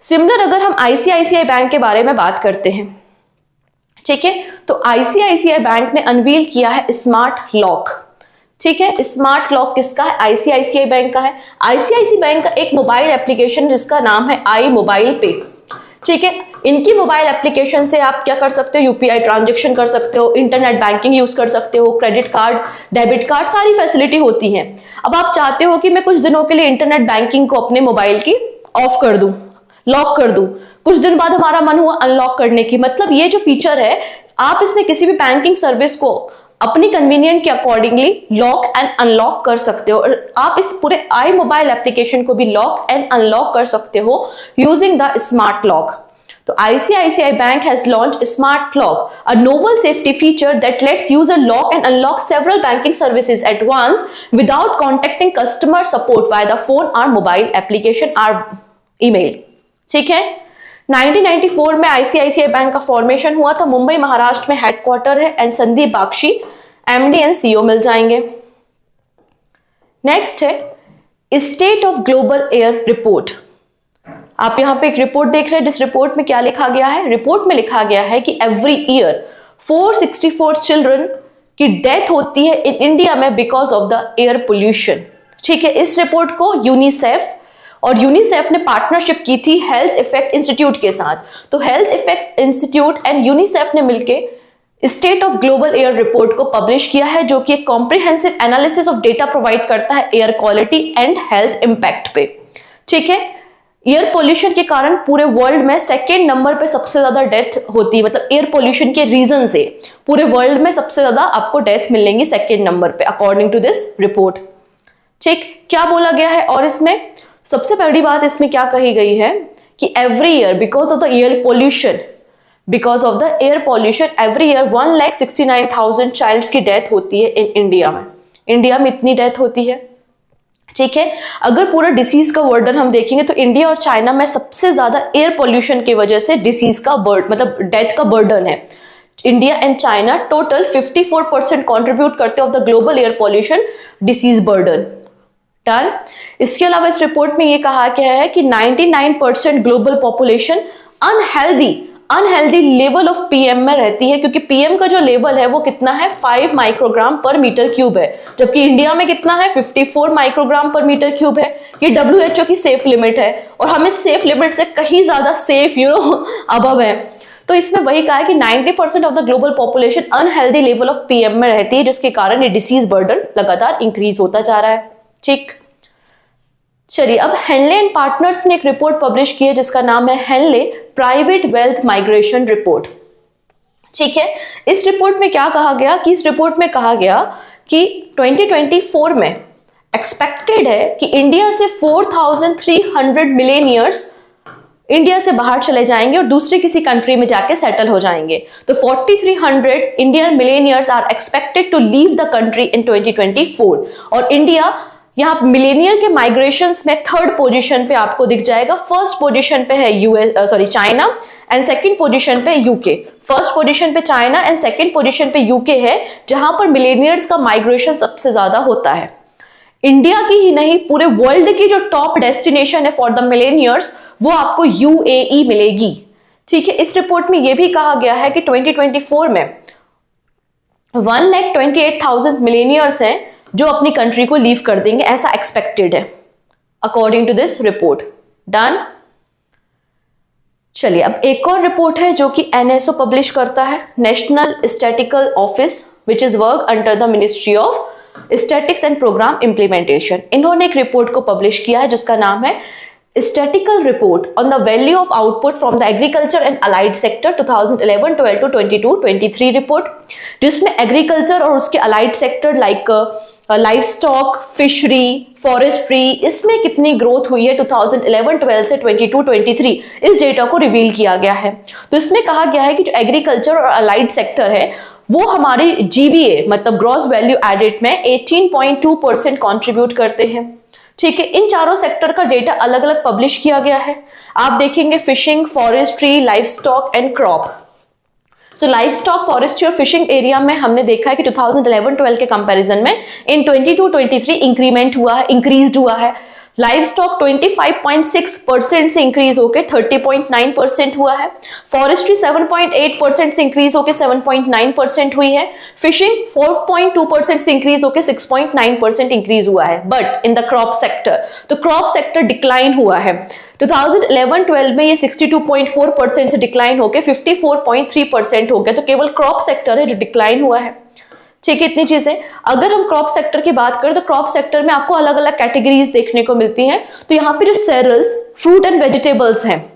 Similar अगर हम ICICI बैंक के बारे में बात करते हैं, ठीक है, तो ICICI बैंक ने अनवील किया है स्मार्ट लॉक। ठीक है, स्मार्ट लॉक किसका है, ICICI बैंक का है। ICICI बैंक का एक मोबाइल एप्लीकेशन जिसका नाम है आई मोबाइल पे। ठीक है, इनकी मोबाइल एप्लीकेशन से आप क्या कर सकते हो, UPI ट्रांजेक्शन कर सकते हो, इंटरनेट बैंकिंग यूज कर सकते हो, क्रेडिट कार्ड, डेबिट कार्ड, सारी फैसिलिटी होती है। अब आप चाहते हो कि मैं कुछ दिनों के लिए इंटरनेट बैंकिंग को अपने मोबाइल की ऑफ कर दूं, लॉक कर दूं, कुछ दिन बाद हमारा मन हुआ अनलॉक करने की, मतलब ये जो फीचर है आप इसमें किसी भी बैंकिंग सर्विस को अपनी कन्वीनियंट के अकॉर्डिंगली लॉक एंड अनलॉक कर सकते हो, और आप इस पूरे आई मोबाइल एप्लीकेशन को भी लॉक एंड अनलॉक कर सकते हो यूजिंग द स्मार्ट लॉक। तो ICICI Bank has launched Smart Lock, a novel safety feature that lets user lock and unlock several banking services at once without contacting customer support via the phone or mobile application or email। ठीक है, 1994 में ICICI bank का formation हुआ था। मुंबई महाराष्ट्र में headquarter है। And Sandeep Bakshi MD and CEO मिल जाएंगे। नेक्स्ट है state of global air report. आप यहां पे एक रिपोर्ट देख रहे हैं, जिस रिपोर्ट में क्या लिखा गया है, रिपोर्ट में लिखा गया है कि एवरी ईयर 464 चिल्ड्रन की डेथ होती है इन इंडिया में because of the air pollution. ठीक है, इस रिपोर्ट को यूनिसेफ ने पार्टनरशिप की थी हेल्थ इफेक्ट इंस्टीट्यूट के साथ। तो health effect institute and UNICEF ने मिलकर state of global air report को पब्लिश किया है, जो कि एक comprehensive analysis of data provide करता है air quality and health impact पे। ठीक है, एयर पोल्यूशन के कारण पूरे वर्ल्ड में सेकेंड नंबर पे सबसे ज्यादा डेथ होती है, मतलब एयर पोल्यूशन के रीजन से पूरे वर्ल्ड में सबसे ज्यादा आपको डेथ मिलेंगी सेकेंड नंबर पे अकॉर्डिंग टू दिस रिपोर्ट। ठीक, क्या बोला गया है? और इसमें सबसे पहली बात इसमें क्या कही गई है कि every year because of the air pollution, because of the air pollution every year 1,69,000 childs की डेथ होती है इन इंडिया में। इंडिया में इतनी डेथ होती है। ठीक है, अगर पूरा डिसीज का वर्डन हम देखेंगे तो इंडिया और चाइना में सबसे ज्यादा एयर पोल्यूशन की वजह से डिसीज का मतलब डेथ का बर्डन है। India and China total 54% contribute करते हैं of the global air pollution disease burden. Done. इसके अलावा इस रिपोर्ट में ये कहा गया है कि 99% global population unhealthy level of PM में रहती है, क्योंकि पीएम का जो लेवल है वो कितना है 5 माइक्रोग्राम पर मीटर क्यूब है, जबकि इंडिया में कितना है 54 माइक्रोग्राम पर मीटर क्यूब है। ये WHO की सेफ लिमिट है और हमें सेफ लिमिट से कहीं ज्यादा सेफ अबव है। तो इसमें वही कहा है कि 90% of the global population unhealthy level of PM में रहती है, जिसके कारण ये डिसीज बर्डन लगातार इंक्रीज होता जा रहा है। ठीक, चलिए अब हेनले एंड पार्टनर्स ने एक रिपोर्ट पब्लिश की है जिसका नाम है Henley private wealth migration report. ठीक है, इस रिपोर्ट में क्या कहा गया कि इस रिपोर्ट में कहा गया कि 2024 में एक्सपेक्टेड है कि इंडिया से 4,300 मिलेनियर्स इंडिया से बाहर चले जाएंगे और दूसरे किसी कंट्री में जाके सेटल हो जाएंगे। तो 4,300 Indian millionaires are expected to leave the country in 2024 और इंडिया यहाँ मिलेनियर के माइग्रेशंस में 3rd पोजीशन पे आपको दिख जाएगा। फर्स्ट पोजीशन पे है चाइना एंड सेकंड पोजीशन पे यूके। फर्स्ट पोजीशन पे चाइना एंड सेकंड पोजीशन पे यूके है, जहां पर मिलेनियर्स का माइग्रेशन सबसे ज्यादा होता है। इंडिया की ही नहीं पूरे वर्ल्ड की जो टॉप डेस्टिनेशन है फॉर द मिलेनियर्स वो आपको UAE मिलेगी। ठीक है, इस रिपोर्ट में यह भी कहा गया है कि 2024 में 1,28,000 मिलेनियर्स हैं जो अपनी कंट्री को लीव कर देंगे, ऐसा एक्सपेक्टेड है according to this report. Done. चलिए अब एक और रिपोर्ट है जो कि NSO पब्लिश करता है, national statistical office which is work under the ministry of statistics and programme implementation. इन्होंने एक रिपोर्ट को पब्लिश किया है जिसका नाम है statistical report on the value of output from the agriculture and allied sector 2011-12 to 22-23 report, जिसमें agriculture और उसके allied sector like life stock, fishery, forestry, इसमें कितनी ग्रोथ हुई है 2011-12 से 22-23 इस डेटा को रिवील किया गया है। तो इसमें कहा गया है कि जो एग्रीकल्चर और अलाइड सेक्टर है वो हमारी GVA मतलब ग्रॉस वैल्यू एडेड में 18.2% कॉन्ट्रीब्यूट करते हैं। ठीक है, इन चारों सेक्टर का डेटा अलग अलग पब्लिश किया गया है। आप देखेंगे fishing, forestry, life stock and crop. So life stock, forestry और फिशिंग एरिया में हमने देखा है कि 2011-12 के कंपैरिजन में इन 22-23 इंक्रीज हुआ है। लाइफ स्टॉक 25.6% से इंक्रीज होकर 30.9% हुआ है। फॉरेस्ट्री 7.8% से इंक्रीज होकर 7.9% हुई है। फिशिंग 4.2% से इंक्रीज होकर 6.9% इंक्रीज हुआ है। But in the crop sector, तो क्रॉप सेक्टर डिक्लाइन हुआ है। 2011-12 में ये 62.4% से डिक्लाइन होकर 54.3% हो गया। तो केवल क्रॉप सेक्टर है जो डिक्लाइन हुआ है। ठीक है, इतनी चीजें। अगर हम क्रॉप सेक्टर की बात करें तो क्रॉप सेक्टर में आपको अलग अलग कैटेगरीज देखने को मिलती हैं। तो यहाँ पे जो सेरल्स, फ्रूट एंड वेजिटेबल्स हैं,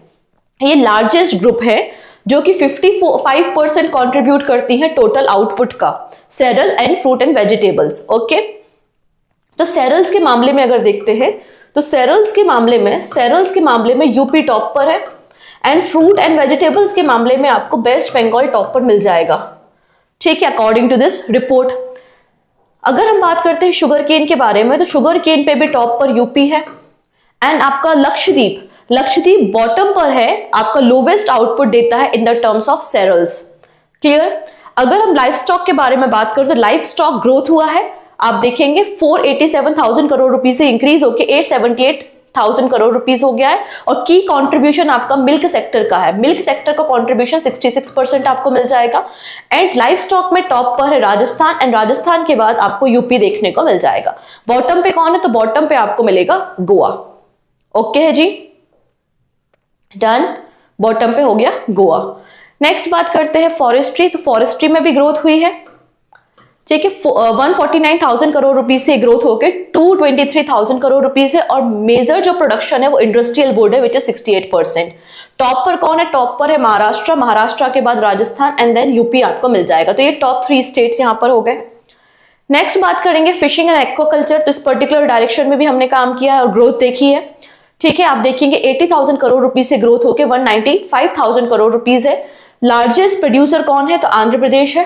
ये लार्जेस्ट ग्रुप है जो कि 55% कॉन्ट्रीब्यूट करती हैं टोटल आउटपुट का, cereal and fruit and vegetables. Okay, तो सेरल्स के मामले में अगर देखते हैं तो सेरल्स के मामले में यूपी टॉप पर है एंड फ्रूट एंड वेजिटेबल्स के मामले में आपको वेस्ट बंगाल टॉप पर मिल जाएगा। ठीक है, अकॉर्डिंग टू दिस रिपोर्ट। अगर हम बात करते हैं शुगर केन के बारे में तो शुगर केन पे भी टॉप पर यूपी है एंड आपका लक्षद्वीप बॉटम पर है, आपका लोवेस्ट आउटपुट देता है in the terms of cereals. Clear. अगर हम लाइफ स्टॉक के बारे में बात करें तो लाइफ स्टॉक ग्रोथ हुआ है, आप देखेंगे 487,000 करोड़ रुपीस से इंक्रीज होकर 878,000 करोड़ रुपीस हो गया है। और की कंट्रीब्यूशन आपका मिल्क सेक्टर का है, मिल्क सेक्टर का कंट्रीब्यूशन 66% आपको मिल जाएगा। एंड लाइफ स्टॉक में टॉप पर है राजस्थान एंड राजस्थान के बाद आपको यूपी देखने को मिल जाएगा। बॉटम पे कौन है? तो बॉटम पे आपको मिलेगा गोवा। ओके है जी, डन। बॉटम पे हो गया गोवा। नेक्स्ट बात करते हैं फॉरेस्ट्री। तो फॉरेस्ट्री में भी ग्रोथ हुई है। ठीक है, 149,000 करोड़ रुपीस से ग्रोथ होकर 223,000 करोड़ रुपीस है। और मेजर जो प्रोडक्शन है वो इंडस्ट्रियल वुड है विच इज 68%। टॉप पर कौन है? टॉप पर है महाराष्ट्र के बाद राजस्थान एंड देन यूपी आपको मिल जाएगा। तो ये टॉप 3 स्टेट्स यहां पर हो गए। नेक्स्ट बात करेंगे फिशिंग एंड एक्वाकल्चर। तो इस पर्टिकुलर डायरेक्शन में भी हमने काम किया है और ग्रोथ देखी है। ठीक है, आप देखेंगे 80,000 करोड़ रुपीज से ग्रोथ होकर 195,000 करोड़ रुपीज है। लार्जेस्ट प्रोड्यूसर कौन है? तो आंध्र प्रदेश है।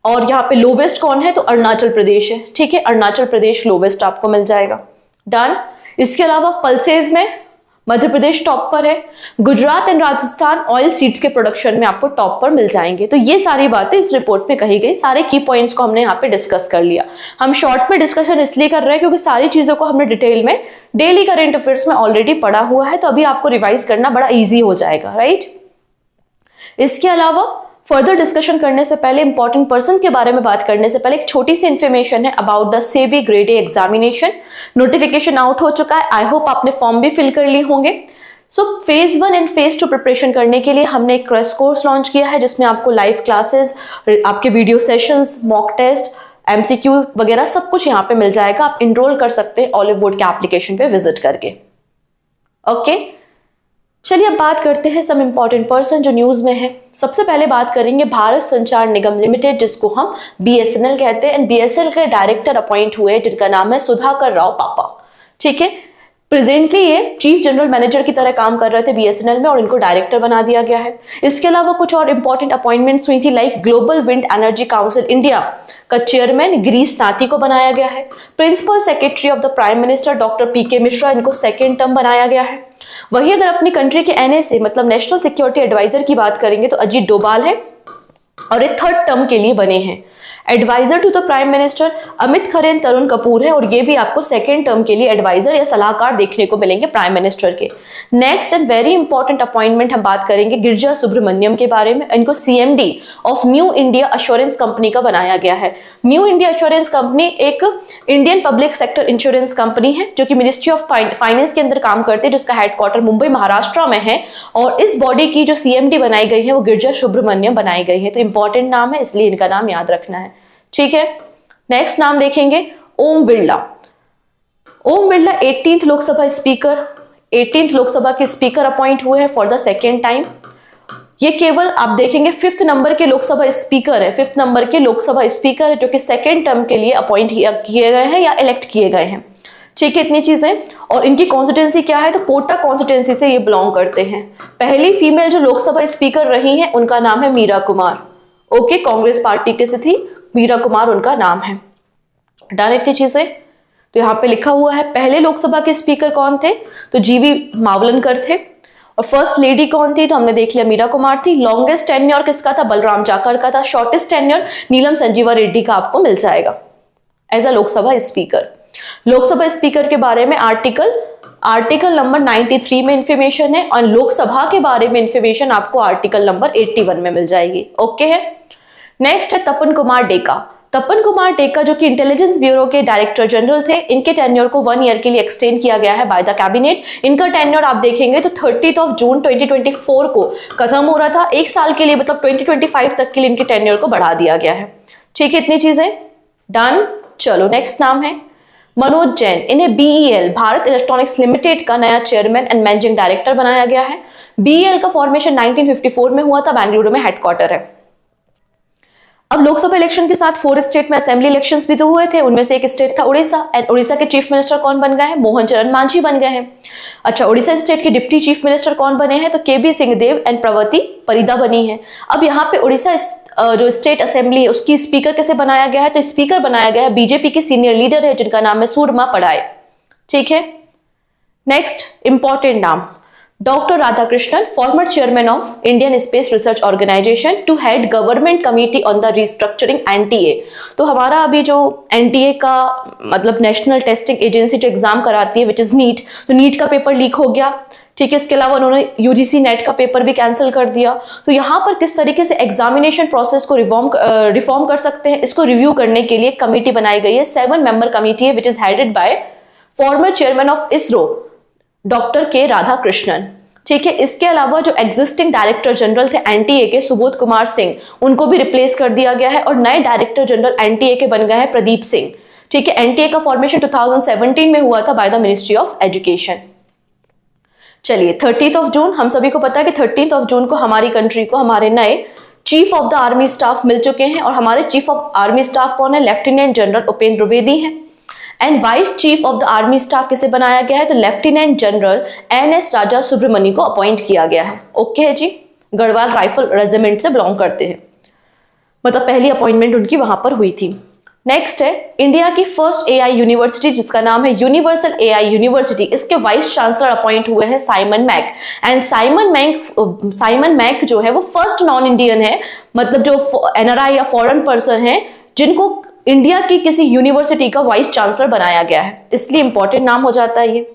और यहाँ पे लोवेस्ट कौन है? तो अरुणाचल प्रदेश है। ठीक है, अरुणाचल प्रदेश लोवेस्ट आपको मिल जाएगा। डन। इसके अलावा पल्सेज में मध्य प्रदेश टॉप पर है। Gujarat and Rajasthan oil seeds के प्रोडक्शन में आपको टॉप पर मिल जाएंगे। तो ये सारी बातें इस रिपोर्ट में कही गई, सारे की पॉइंट्स को हमने यहाँ पे डिस्कस कर लिया। हम शॉर्ट में डिस्कशन इसलिए कर रहे हैं क्योंकि सारी चीजों को हमने डिटेल में डेली करंट अफेयर्स में ऑलरेडी पढ़ा हुआ है, तो अभी आपको रिवाइज करना बड़ा ईजी हो जाएगा, राइट। इसके अलावा फर्दर डिस्कशन करने से पहले, इंपॉर्टेंट पर्सन के बारे में बात करने से पहले एक छोटी सी इंफॉर्मेशन है about the SEBI grade A examination. Notification out हो चुका है। आई होप आपने फॉर्म भी फिल कर लिए होंगे। So phase 1 and phase 2 preparation करने के लिए हमने एक क्रैश कोर्स लॉन्च किया है जिसमें आपको लाइव क्लासेस, आपके video sessions, mock test, MCQ वगैरह सब कुछ यहाँ पे मिल जाएगा। आप इनरोल कर सकते हैं ऑलिव वुड के एप्लीकेशन पे विजिट करके। ओके, चलिए अब बात करते हैं सम इंपॉर्टेंट पर्सन जो न्यूज में है। सबसे पहले बात करेंगे भारत संचार निगम लिमिटेड, जिसको हम बीएसएनएल कहते हैं। एंड बीएसएनएल के डायरेक्टर अपॉइंट हुए जिनका नाम है सुधाकर राव पापा। ठीक है, प्रेजेंटली ये चीफ जनरल मैनेजर की तरह काम कर रहे थे बीएसएनएल में और इनको डायरेक्टर बना दिया गया है। इसके अलावा कुछ और इंपॉर्टेंट अपॉइंटमेंट्स हुई थी, like global wind energy council India का चेयरमैन गिरीश ताती को बनाया गया है। Principal secretary of the prime minister doctor PK Mishra, इनको सेकेंड टर्म बनाया गया है। वही अगर अपनी कंट्री के एनएसए मतलब नेशनल सिक्योरिटी एडवाइजर की बात करेंगे तो अजीत डोभाल है और ये थर्ड टर्म के लिए बने हैं। Advisor to the prime minister Amit Khare and Tarun Kapoor है और ये भी आपको सेकेंड टर्म के लिए एडवाइजर या सलाहकार देखने को मिलेंगे प्राइम मिनिस्टर के। Next and very important appointment हम बात करेंगे गिरिजा सुब्रमण्यम के बारे में। इनको CMD of new India assurance company का बनाया गया है। न्यू इंडिया एश्योरेंस कंपनी एक Indian public sector insurance company है जो कि मिनिस्ट्री ऑफ फाइनेंस के अंदर काम करती है, जिसका हेडक्वार्टर मुंबई महाराष्ट्र में है। और इस बॉडी की जो सीएमडी बनाई गई है वो गिरिजा सुब्रमण्यम बनाई गई है। तो इंपॉर्टेंट नाम है, इसलिए इनका नाम याद रखना है। ठीक है, नेक्स्ट नाम देखेंगे Om Birla. Om Birla 18th Lok Sabha speaker, 18th Lok Sabha के स्पीकर अपॉइंट हुए हैं फॉर द सेकेंड टाइम। ये केवल आप देखेंगे 5th नंबर के लोकसभा स्पीकर है, 5th नंबर के लोकसभा स्पीकर है जो कि सेकेंड टर्म के लिए अपॉइंट किए गए हैं या इलेक्ट किए गए हैं। ठीक है, इतनी चीजें। और इनकी कॉन्स्टिट्यूंसी क्या है? तो कोटा कॉन्स्टिट्यूंसी से ये बिलोंग करते हैं। पहली फीमेल जो लोकसभा स्पीकर रही हैं उनका नाम है मीरा कुमार। ओके, कांग्रेस पार्टी के से थी, मीरा कुमार उनका नाम है। डन इतनी चीजें। तो यहाँ पे लिखा हुआ है पहले लोकसभा के स्पीकर कौन थे? तो जीवी मावलनकर थे। और फर्स्ट लेडी कौन थी? तो हमने देख लिया मीरा कुमार थी। लॉन्गेस्ट टेन्योर किसका था? बलराम जाखड़ का था। शॉर्टेस्ट टेन्योर नीलम संजीवा रेड्डी का आपको मिल जाएगा as a Lok Sabha speaker. Lok Sabha speaker के बारे में आर्टिकल नंबर 93 में इंफॉर्मेशन है और लोकसभा के बारे में इंफॉर्मेशन आपको आर्टिकल नंबर 81 में मिल जाएगी। ओके है। नेक्स्ट है तपन कुमार डेका। तपन कुमार डेका जो कि इंटेलिजेंस ब्यूरो के डायरेक्टर जनरल थे, इनके टेन्योर को 1 ईयर के लिए एक्सटेंड किया गया है बाय द कैबिनेट। इनका टेन्योर आप देखेंगे तो 30 जून 2024 को खत्म हो रहा था। एक साल के लिए मतलब 2025 तक के लिए इनके टेन्योर को बढ़ा दिया गया है। ठीक है, इतनी चीजें। डन। चलो नेक्स्ट नाम है मनोज जैन। इन्हें बीईएल भारत इलेक्ट्रॉनिक्स लिमिटेड का नया चेयरमैन एंड मैनेजिंग डायरेक्टर बनाया गया है। बीईएल का फॉर्मेशन 1954 में हुआ था, बेंगलुरु में हेडक्वार्टर है। अब लोकसभा इलेक्शन के साथ 4 स्टेट में असेंबली इलेक्शंस भी तो हुए थे, उनमें से एक स्टेट था उड़ीसा। एंड उड़ीसा के चीफ मिनिस्टर कौन बन गए हैं? मोहन चरण मांझी बन गए हैं। अच्छा, उड़ीसा स्टेट के डिप्टी चीफ मिनिस्टर कौन बने हैं? तो केबी सिंहदेव एंड प्रवती फरीदा बनी है। अब यहाँ पे उड़ीसा जो स्टेट असेंबली है उसकी स्पीकर कैसे बनाया गया है? तो स्पीकर बनाया गया है बीजेपी के सीनियर लीडर है जिनका नाम है सूरमा पड़ाई। ठीक है, नेक्स्ट इंपॉर्टेंट नाम doctor Radhakrishnan, former chairman of Indian space research organisation to head government committee on the restructuring NTA. तो हमारा अभी जो एनटीए का मतलब नेशनल टेस्टिंग एजेंसी जो एग्जाम कराती है विच इज नीट, तो नीट का पेपर लीक हो गया। ठीक है, इसके अलावा उन्होंने यूजीसी नेट का पेपर भी कैंसिल कर दिया। तो यहाँ पर किस तरीके से एग्जामिनेशन प्रोसेस को रिफॉर्म कर सकते हैं, इसको रिव्यू करने के लिए कमेटी बनाई गई है। 7 मेंबर कमेटी है which is headed by farmer chairman of ISRO doctor के राधाकृष्णन। ठीक है, इसके अलावा जो एग्जिस्टिंग डायरेक्टर जनरल थे एनटीए के सुबोध कुमार सिंह, उनको भी रिप्लेस कर दिया गया है और नए डायरेक्टर जनरल एनटीए के बन गए हैं प्रदीप सिंह। ठीक है, एनटीए का फॉर्मेशन 2017 में हुआ था by the ministry of education. चलिए 30th जून, हम सभी को पता है कि 30th जून को हमारी कंट्री को हमारे नए chief of the army staff मिल चुके हैं और हमारे चीफ ऑफ आर्मी स्टाफ कौन है? लेफ्टिनेंट जनरल उपेंद्र द्विवेदी हैं। And vice chief of the army staff किसे बनाया गया है? तो लेफ्टिनेंट जनरल NS राजा सुब्रमण्य को अपॉइंट किया गया है। ओके है जी, गढ़वाल राइफल रेजिमेंट से बिलोंग करते हैं, मतलब पहली अपॉइंटमेंट उनकी वहां पर हुई थी। नेक्स्ट है इंडिया की फर्स्ट AI यूनिवर्सिटी जिसका नाम है यूनिवर्सल AI यूनिवर्सिटी। इसके वाइस चांसलर अपॉइंट हुए हैं Simon Mack. And Simon Mack जो है वो फर्स्ट नॉन इंडियन है, मतलब जो NRI या फॉरेन पर्सन है जिनको इंडिया की किसी यूनिवर्सिटी का वाइस चांसलर बनाया गया है, इसलिए इंपॉर्टेंट नाम हो जाता है ये।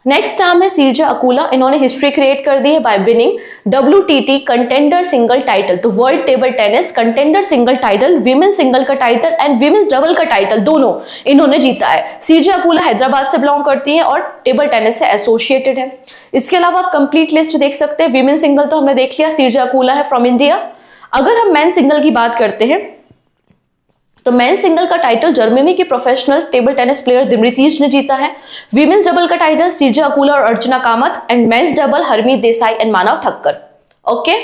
नेक्स्ट नाम है सीरजा अकूला। इन्होंने हिस्ट्री क्रिएट कर दी है by winning WTT contender single title, तो world table tennis contender single title, women single का टाइटल एंड विमेन्स डबल का टाइटल दोनों इन्होंने जीता है। सीरजा अकूला हैदराबाद से बिलोंग करती है और टेबल टेनिस से एसोसिएटेड है। इसके अलावा आप कंप्लीट लिस्ट देख सकते हैं। विमेन सिंगल तो हमने देख लिया, सीरजा अकूला है फ्रॉम इंडिया। अगर हम मेन सिंगल की बात करते हैं तो मेन सिंगल का टाइटल जर्मनी के professional table tennis player Dimitrij ने जीता है। विमेन्स डबल का टाइटल सीरजा अकूला और Archana Kamath and men's double Harmeet Desai and Manav Thakkar. Okay,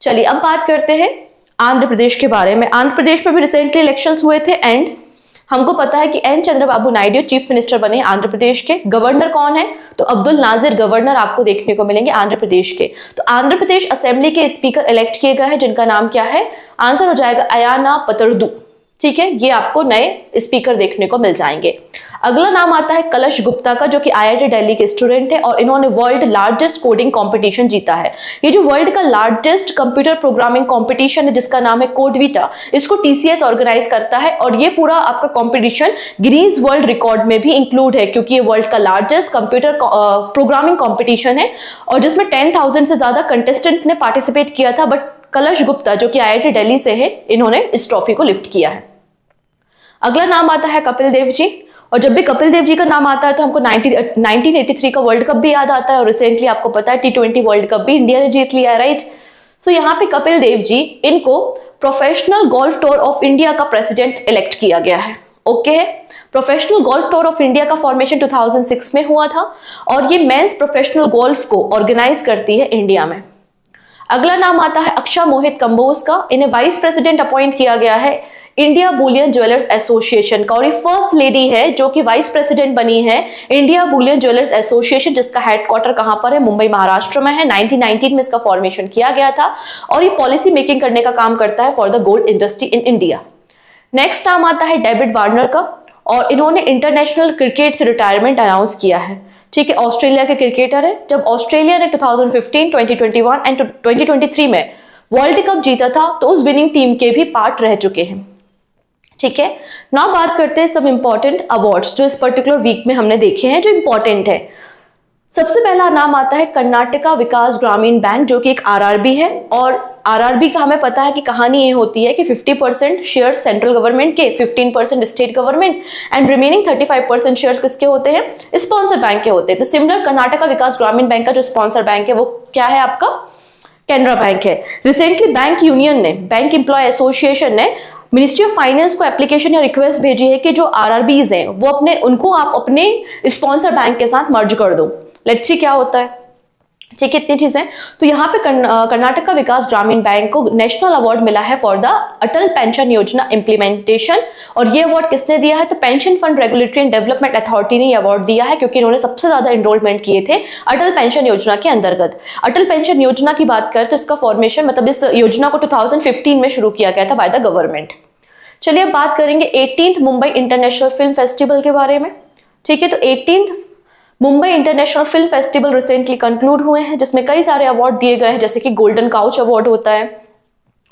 चलिए अब बात करते हैं आंध्र प्रदेश के बारे में। आंध्र प्रदेश में भी रिसेंटली इलेक्शंस हुए थे एंड हमको पता है कि N Chandrababu Naidu chief minister बने आंध्र प्रदेश के। गवर्नर कौन है? तो अब्दुल नाजिर गवर्नर आपको देखने को मिलेंगे आंध्र प्रदेश के। तो आंध्र प्रदेश असेंबली के स्पीकर इलेक्ट किए गए हैं जिनका नाम क्या है? आंसर हो जाएगा अयाना पतरदू। ठीक है, ये आपको नए स्पीकर देखने को मिल जाएंगे। अगला नाम आता है कलश गुप्ता का, जो कि IIT दिल्ली के स्टूडेंट है और इन्होंने वर्ल्ड लार्जेस्ट कोडिंग कंपटीशन जीता है। ये जो वर्ल्ड का लार्जेस्ट कंप्यूटर प्रोग्रामिंग कंपटीशन है जिसका नाम है कोडविटा, इसको TCS ऑर्गेनाइज करता है और ये पूरा आपका कंपटीशन गिनीज वर्ल्ड रिकॉर्ड में भी इंक्लूड है क्योंकि ये वर्ल्ड का लार्जेस्ट कंप्यूटर प्रोग्रामिंग कंपटीशन है और जिसमें 10,000 से ज्यादा कंटेस्टेंट ने पार्टिसिपेट किया था। बट कलश गुप्ता जो कि IIT दिल्ली से है, इन्होंने इस ट्रॉफी को लिफ्ट किया है। अगला नाम आता है कपिल देव जी, और जब भी कपिल देव जी का नाम आता है तो हमको 1983 का वर्ल्ड कप भी याद आता है और रिसेंटली आपको पता है T20 वर्ल्ड कप भी इंडिया ने जीत लिया है, राइट। सो यहाँ पे कपिल देव जी, इनको professional golf tour of India का प्रेसिडेंट इलेक्ट किया गया है। Okay, professional golf tour of India का फॉर्मेशन 2006 में हुआ था और ये मेंस प्रोफेशनल गोल्फ को ऑर्गेनाइज करती है इंडिया में। अगला नाम आता है अक्षा मोहित कंबोज का। इन्हें वाइस प्रेसिडेंट अपॉइंट किया गया है इंडिया बुलियन ज्वेलर्स एसोसिएशन का और ये फर्स्ट लेडी है जो कि वाइस प्रेसिडेंट बनी है इंडिया बुलियन ज्वेलर्स एसोसिएशन, जिसका हेडक्वार्टर कहां पर है? मुंबई महाराष्ट्र में है। 1919 में इसका फॉर्मेशन किया गया था और ये पॉलिसी मेकिंग करने का काम करता है for the gold industry in India. Next नाम आता है डेविड वार्नर का और इन्होंने इंटरनेशनल क्रिकेट से रिटायरमेंट अनाउंस किया है। ठीक है, ऑस्ट्रेलिया के क्रिकेटर है। जब ऑस्ट्रेलिया ने 2015, 2021 एंड 2023 में वर्ल्ड कप जीता था तो उस विनिंग टीम के भी पार्ट रह चुके हैं। ठीक है, नाउ बात करते हैं सब इंपॉर्टेंट अवार्ड्स जो इस पर्टिकुलर वीक में हमने देखे हैं जो इंपॉर्टेंट है। सबसे पहला नाम आता है कर्नाटका विकास ग्रामीण बैंक, जो कि एक RRB है और RRB का हमें पता है कि कहानी ये होती है कि 50% शेयर सेंट्रल गवर्नमेंट के, 15% state government and remaining 35% share किसके होते हैं? स्पॉन्सर बैंक के होते हैं। तो सिमिलर कर्नाटका विकास ग्रामीण बैंक का जो स्पॉन्सर बैंक है वो क्या है आपका? कैनरा बैंक है। रिसेंटली बैंक यूनियन ने, बैंक एम्प्लॉय एसोसिएशन ने मिनिस्ट्री ऑफ फाइनेंस को एप्लीकेशन या रिक्वेस्ट भेजी है कि जो RRBs हैं वो उनको आप अपने स्पॉन्सर बैंक के साथ मर्ज कर दो। लेट्स सी क्या होता है। ठीक है, इतनी चीजें। तो यहाँ पे कर्नाटका विकास ग्रामीण बैंक को नेशनल अवार्ड मिला है फॉर द अटल पेंशन योजना इम्प्लीमेंटेशन और ये अवार्ड किसने दिया है? तो pension fund regulatory and development authority ने ये अवार्ड दिया है क्योंकि इन्होंने सबसे ज्यादा एनरोलमेंट किए थे अटल पेंशन योजना के अंतर्गत। अटल पेंशन योजना की बात करें तो इसका फॉर्मेशन, मतलब इस योजना को 2015 में शुरू किया गया था बाय द गवर्नमेंट। चलिए अब बात करेंगे 18th Mumbai international film festival के बारे में। ठीक है, तो 18th Mumbai international film festival recently conclude हुए हैं जिसमें कई सारे अवार्ड दिए गए हैं, जैसे कि गोल्डन काउच अवार्ड होता है,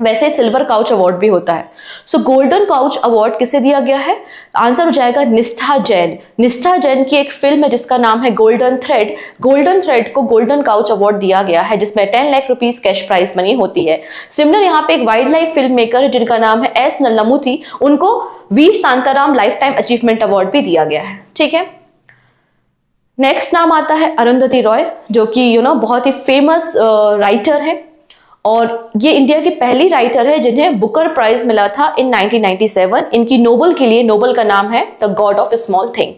वैसे सिल्वर काउच अवार्ड भी होता है। सो गोल्डन काउच अवार्ड किसे दिया गया है? आंसर हो जाएगा निष्ठा जैन। निष्ठा जैन की एक फिल्म है जिसका नाम है गोल्डन थ्रेड। गोल्डन थ्रेड को गोल्डन काउच अवार्ड दिया गया है जिसमें 10 lakh rupees cash prize money होती है। सिमिलर यहाँ पे एक वाइल्ड लाइफ फिल्म मेकर है जिनका नाम है S नल्लमुथी, उनको V Shantaram lifetime achievement award भी दिया गया है। ठीक है, नेक्स्ट नाम आता है अरुंधति रॉय, जो कि बहुत ही फेमस राइटर है और ये इंडिया की पहली राइटर है जिन्हें बुकर प्राइज मिला था इन 1997। इनकी नोबल के लिए, नोबल का नाम है the God of small thing.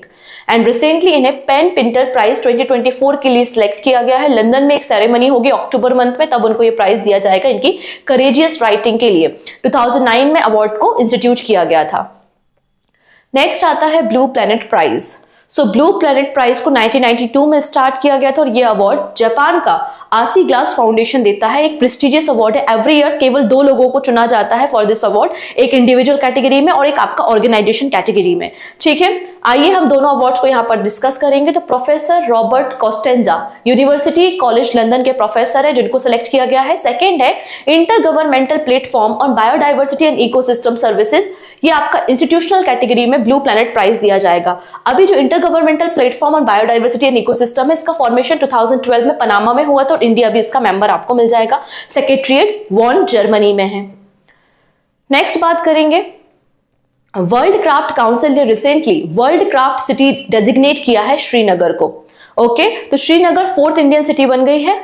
And recently इन्हें पेन पिंटर प्राइज 2024 के लिए सिलेक्ट किया गया है। लंदन में एक सेरेमनी होगी अक्टूबर मंथ में, तब उनको ये प्राइज दिया जाएगा इनकी करेजियस राइटिंग के लिए। 2009 में अवार्ड को इंस्टीट्यूट किया गया था। नेक्स्ट आता है blue planet prize. So blue planet prize को 1992 में स्टार्ट किया गया था और ये अवार्ड जापान का आसी ग्लास फाउंडेशन देता है। एक प्रेस्टिजियस अवार्ड है। एवरी ईयर केवल 2 लोगों को चुना जाता है फॉर दिस अवार्ड, एक इंडिविजुअल कैटेगरी में और एक आपका ऑर्गेनाइजेशन कैटेगरी में। ठीक है, आइए हम दोनों अवार्ड्स को यहाँ पर डिस्कस करेंगे। तो professor Robert Costanza university college London के प्रोफेसर है जिनको सिलेक्ट किया गया है। सेकेंड है intergovernmental platform on biodiversity and ecosystem services, ये आपका इंस्टीट्यूशनल कैटेगरी में ब्लू प्लैनेट प्राइज दिया जाएगा। अभी जो intergovernmental platform on biodiversity and ecosystem है, इसका फॉर्मेशन 2012 में पनामा में हुआ था और इंडिया भी इसका मेंबर आपको मिल जाएगा। सेक्रेटरीट वॉन जर्मनी में है। नेक्स्ट बात करेंगे, वर्ल्ड क्राफ्ट काउंसिल ने recently world craft city designate किया है श्रीनगर को। ओके, तो श्रीनगर 4th इंडियन सिटी बन गई है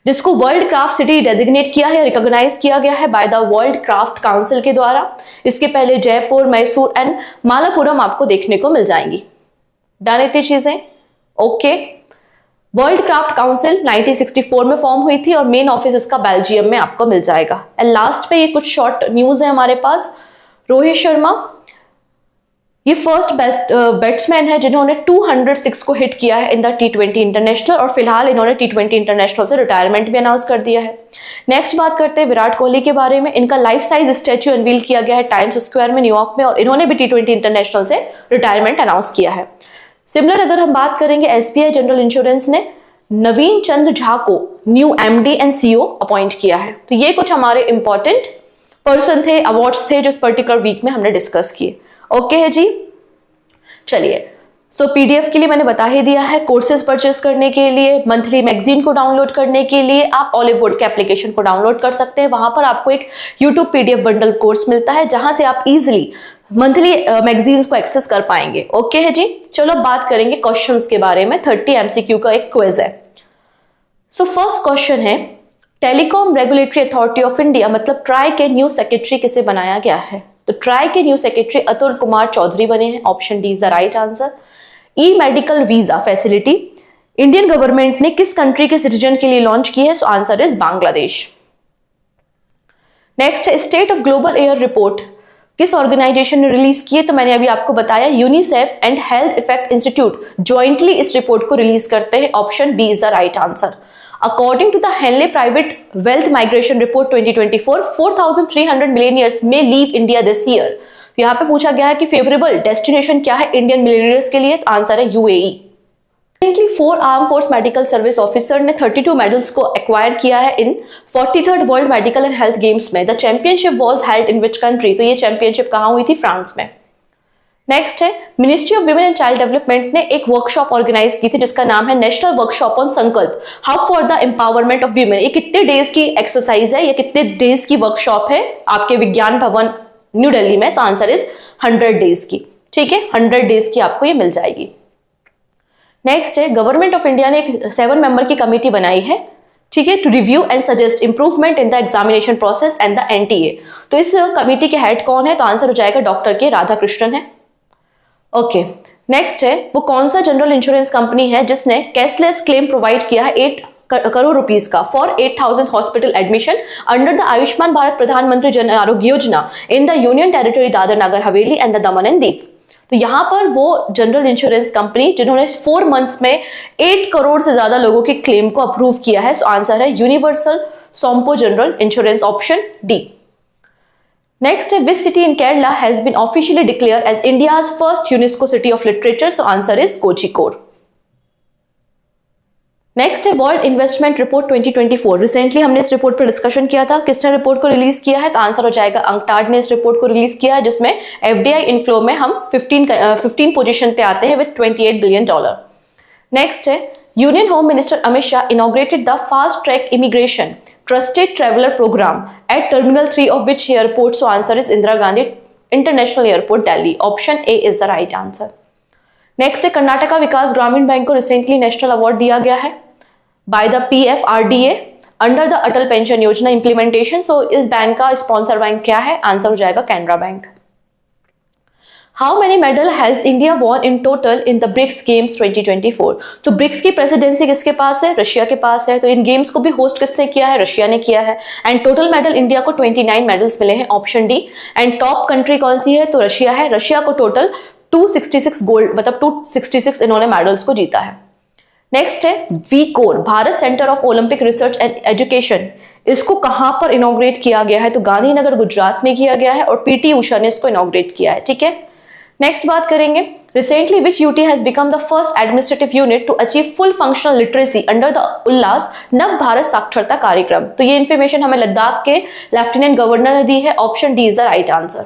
जिसको वर्ल्ड क्राफ्ट सिटी डेजिग्नेट किया है, रिकॉग्नाइज किया गया है by the world craft council के द्वारा। इसके पहले जयपुर, मैसूर एंड मालापुरम आपको देखने को मिल जाएंगी। डन इतनी चीजें? ओके। वर्ल्ड क्राफ्ट काउंसिल 1964 में फॉर्म हुई थी और मेन ऑफिस इसका बेल्जियम में आपको मिल जाएगा। एंड लास्ट पे ये कुछ शॉर्ट न्यूज है हमारे पास। रोहित शर्मा ये फर्स्ट बैट्समैन है जिन्होंने 206 को हिट किया है इन द T20 इंटरनेशनल और फिलहाल इन्होंने T20 इंटरनेशनल से रिटायरमेंट भी अनाउंस कर दिया है। नेक्स्ट बात करते हैं विराट कोहली के बारे में। इनका लाइफ साइज स्टैच्यू अनवील किया गया है टाइम्स स्क्वायर में न्यूयॉर्क में और इन्होंने भी T20 इंटरनेशनल से रिटायरमेंट अनाउंस किया है। सिमिलर अगर हम बात करेंगे, SBI जनरल इंश्योरेंस ने नवीन चंद्र झा को new MD and CEO appoint किया है। तो ये कुछ हमारे इंपॉर्टेंट पर्सन थे, अवार्ड्स थे जो इस पर्टिकुलर वीक में हमने डिस्कस किए। ओके है जी, चलिए। सो PDF के लिए मैंने बता ही दिया है। कोर्सेज परचेस करने के लिए, मंथली मैगजीन को डाउनलोड करने के लिए आप ऑलिववुड के एप्लीकेशन को डाउनलोड कर सकते हैं। वहां पर आपको एक YouTube PDF बंडल कोर्स मिलता है जहां से आप इजिली मंथली मैगजीन्स को एक्सेस कर पाएंगे। ओके है जी, चलो अब बात करेंगे क्वेश्चंस के बारे में। 30 MCQ का एक क्विज है। सो फर्स्ट क्वेश्चन है, telecom regulatory authority of India मतलब ट्राई के न्यू सेक्रेटरी किसे बनाया गया है? तो ट्राई के न्यू सेक्रेटरी अतुल कुमार चौधरी बने हैं। Option D is the right answer. E medical visa facility Indian government ने किस कंट्री के सिटीजन के लिए लॉन्च की है? So answer is Bangladesh. Next है, state of global air report किस ऑर्गेनाइजेशन ने रिलीज की है? तो मैंने अभी आपको बताया UNICEF and health effect institute jointly इस रिपोर्ट को रिलीज करते हैं। Option B is the right answer. According to the Henley Private Wealth Migration Report 2024, 4,300 millionaires may leave India this year. यहाँ पे पूछा गया है कि फेवरेबल डेस्टिनेशन क्या है इंडियन मिलियनियर्स के लिए? तो आंसर है UAE। Recently, 4 arm force medical service officer ने 32 मेडल्स को एक्वायर किया है in 43rd world medical and health games में। The championship was held in which country? तो ये चैंपियनशिप कहाँ हुई थी? फ्रांस में। नेक्स्ट है, ministry of women and child development ने एक वर्कशॉप ऑर्गेनाइज की थी जिसका नाम है नेशनल वर्कशॉप ऑन संकल्प how for the empowerment of women. ये कितने डेज की एक्सरसाइज है, ये कितने डेज की वर्कशॉप है आपके विज्ञान भवन न्यू दिल्ली में? सो आंसर इज 100 डेज की। ठीक है, 100 डेज की आपको ये मिल जाएगी। नेक्स्ट है, गवर्नमेंट ऑफ इंडिया ने एक 7 मेंबर की कमेटी बनाई है, ठीक है, to review and suggest improvement in the examination process and the NTA। तो इस कमेटी के हेड कौन है? तो आंसर हो जाएगा डॉक्टर के राधाकृष्णन है। ओके, नेक्स्ट है, वो कौन सा जनरल इंश्योरेंस कंपनी है जिसने कैशलेस क्लेम प्रोवाइड किया है 8 करोड़ रुपीस का for 8,000 hospital admission under the Ayushman Bharat Pradhan Mantri Jan Arogya Yojana in the union territory Dadra Nagar Haveli and the Daman and Diu? तो यहां पर वो जनरल इंश्योरेंस कंपनी जिन्होंने 4 मंथ्स में 8 करोड़ से ज्यादा लोगों के क्लेम को अप्रूव किया है। सो आंसर है universal Sompo general insurance, option D. Next, which city in Kerala has been officially declared as India's first UNESCO city of literature? So answer is Kozhikode. Next है world investment report 2024। Recently हमने इस report पर discussion किया था। किसने report को release किया है? तो आंसर हो जाएगा अंकटाड ने इस रिपोर्ट को रिलीज किया है जिसमें FDI इनफ्लो में हम 15 पोजीशन पे आते हैं विद $28 बिलियन। नेक्स्ट है union home minister Amit Shah inaugurated the fast track immigration trusted traveller programme at terminal 3 of which airport? So answer is Indira Gandhi international airport Delhi, option A is the right answer. Next है कर्नाटका विकास ग्रामीण bank को recently national award दिया गया है by the PFRDA under the Atal pension योजना implementation. सो इस bank का sponsor bank क्या है? आंसर हो जाएगा Canara bank. How many medal has India won in total in the BRICS games 2024? तो ब्रिक्स की प्रेसिडेंसी किसके पास है? रशिया के पास है। तो इन गेम्स को भी होस्ट किसने किया है? रशिया ने किया है। एंड टोटल मेडल इंडिया को 29 मेडल्स मिले हैं, option D. And top country कौन सी है? तो रशिया है। रशिया को टोटल 266 गोल्ड मतलब 266 इन्होंने मेडल्स को जीता है। नेक्स्ट है V core, Bharat centre of Olympic research and education. इसको कहां पर इनॉग्रेट किया गया है? तो गांधीनगर गुजरात में किया गया है और पीटी उषा ने इसको इनॉग्रेट किया है। ठीक है, नेक्स्ट बात करेंगे, recently which UT has become the first administrative unit to achieve full functional literacy under the Ullas Nav Bharat साक्षरता कार्यक्रम। तो ये इंफॉर्मेशन हमें लद्दाख के लेफ्टिनेंट गवर्नर ने दी है, option D is the right answer.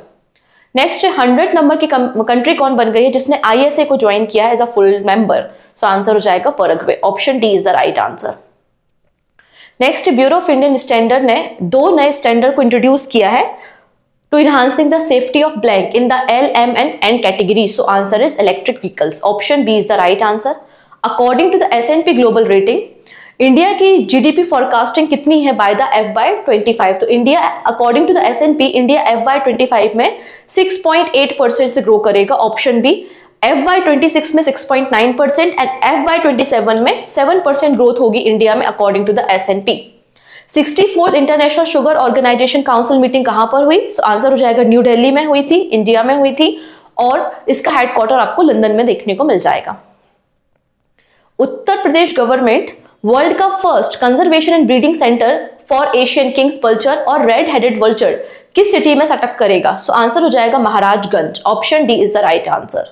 Next है 100 नंबर की कंट्री कौन बन गई है जिसने आईएसए को ज्वाइन किया है as a full member? So answer हो जाएगा Paraguay, option D is the right answer. Next, bureau of Indian standard ने 2 नए स्टैंडर्ड को इंट्रोड्यूस किया है to enhancing the safety of blank in the L, M and N category. So answer is electric vehicles. Option B is the right answer. According to the S&P Global Rating, India की GDP forecasting कितनी है by the FY25? तो India according to the S&P India FY25 में 6.8% से grow करेगा, option B. FY26 में 6.9% and FY27 में 7% growth होगी इंडिया में according to the S&P। 64th international sugar organisation council meeting कहां पर हुई? सो आंसर हो जाएगा न्यू दिल्ली में हुई थी, इंडिया में हुई थी और इसका हेडक्वार्टर आपको लंदन में देखने को मिल जाएगा। उत्तर प्रदेश गवर्नमेंट वर्ल्ड का first conservation and breeding centre for Asian kings vulture और रेड हेडेड वल्चर किस सिटी में सेटअप करेगा? सो आंसर हो जाएगा Maharajganj, option D is the right answer.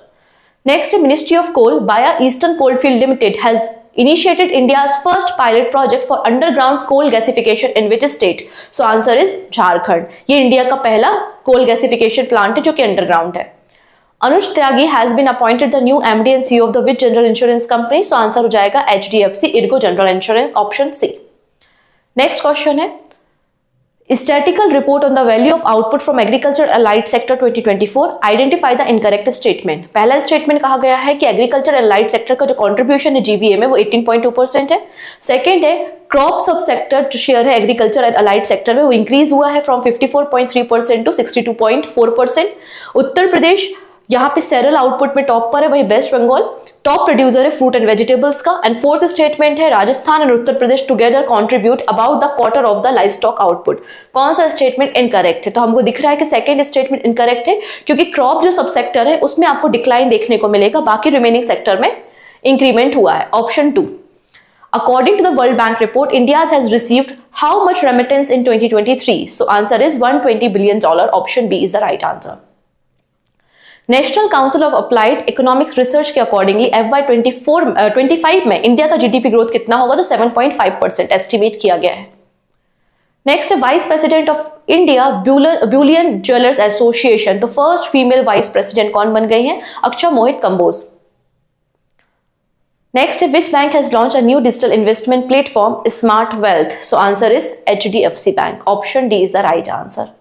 Next, ministry of coal via eastern coalfield limited has initiated India's first pilot project for underground coal gasification in which state? So answer is Jharkhand. ये India का पहला coal gasification plant है जो कि underground है। Anuj Tyagi has been appointed the new MD and CEO of the which general insurance company? So answer हो जाएगा HDFC ERGO general insurance, option C. Next question है, statistical report on the value of output from agriculture allied sector 2024, identify the incorrect statement. पहला statement कहा गया है कि agriculture allied sector का जो कंट्रीब्यूशन है जीवीए में वो 18.2% है। सेकंड है क्रॉप सब सेक्टर जो शेयर है एग्रीकल्चर एंड अलाइड सेक्टर में वो इंक्रीज हुआ है फ्रॉम 54.3% टू 62.4%। उत्तर प्रदेश यहाँ पे सेरल आउटपुट में टॉप पर है, वही वेस्ट बंगाल टॉप प्रोड्यूसर है फ्रूट एंड वेजिटेबल्स का। एंड फोर्थ स्टेटमेंट है Rajasthan and Uttar Pradesh together contribute about the quarter of the live stock output. कौन सा स्टेटमेंट इनकरेक्ट है? तो हमको दिख रहा है कि सेकंड स्टेटमेंट इनकरेक्ट है क्योंकि क्रॉप जो सब सेक्टर है उसमें आपको डिक्लाइन देखने को मिलेगा, बाकी रिमेनिंग सेक्टर में इंक्रीमेंट हुआ है, option 2। According to the World Bank report, India has received how much remittance in 2023? So answer is $120 billion, option B is the right answer. National council of applied economics research के accordingly FY25 में India का GDP growth कितना होगा? तो 7.5% estimate किया गया है। Next है vice president of India Boolean jewellers association, तो फर्स्ट फीमेल वाइस प्रेसिडेंट कौन बन गई है? अक्षय मोहित कंबोज। नेक्स्ट है which bank has launch a new digital investment platform smart wealth? So answer is HDFC bank, option D is the right answer.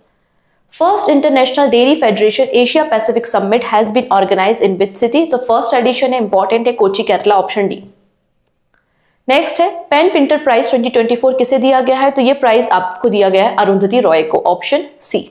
First International Dairy Federation Asia Pacific Summit has been organized in which city? तो first edition है, important है, Kochi Kerala, option D. Next है pen Pinter prize 2024 किसे दिया गया है? तो ये प्राइज आपको दिया गया है अरुंधति रॉय को, ऑप्शन सी।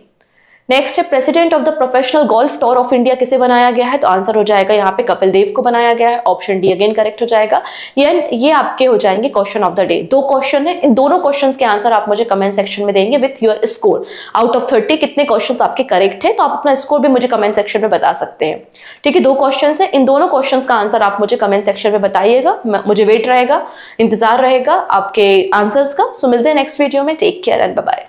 नेक्स्ट है president of the professional golf tour of India किसे बनाया गया है? तो आंसर हो जाएगा यहाँ पे कपिल देव को बनाया गया है, ऑप्शन डी अगेन करेक्ट हो जाएगा। ये आपके हो जाएंगे question of the day. 2 question है, इन दोनों क्वेश्चंस के आंसर आप मुझे कमेंट सेक्शन में देंगे with your score. Out of 30 कितने क्वेश्चंस आपके करेक्ट है, तो आप अपना स्कोर भी मुझे कमेंट सेक्शन में बता सकते हैं। ठीक है, 2 क्वेश्चन है, इन दोनों क्वेश्चन का आंसर आप मुझे कमेंट सेक्शन में बताइएगा, मुझे वेट रहेगा, इंतजार रहेगा आपके आंसर्स का। सो मिलते हैं नेक्स्ट वीडियो में, take care and bye bye.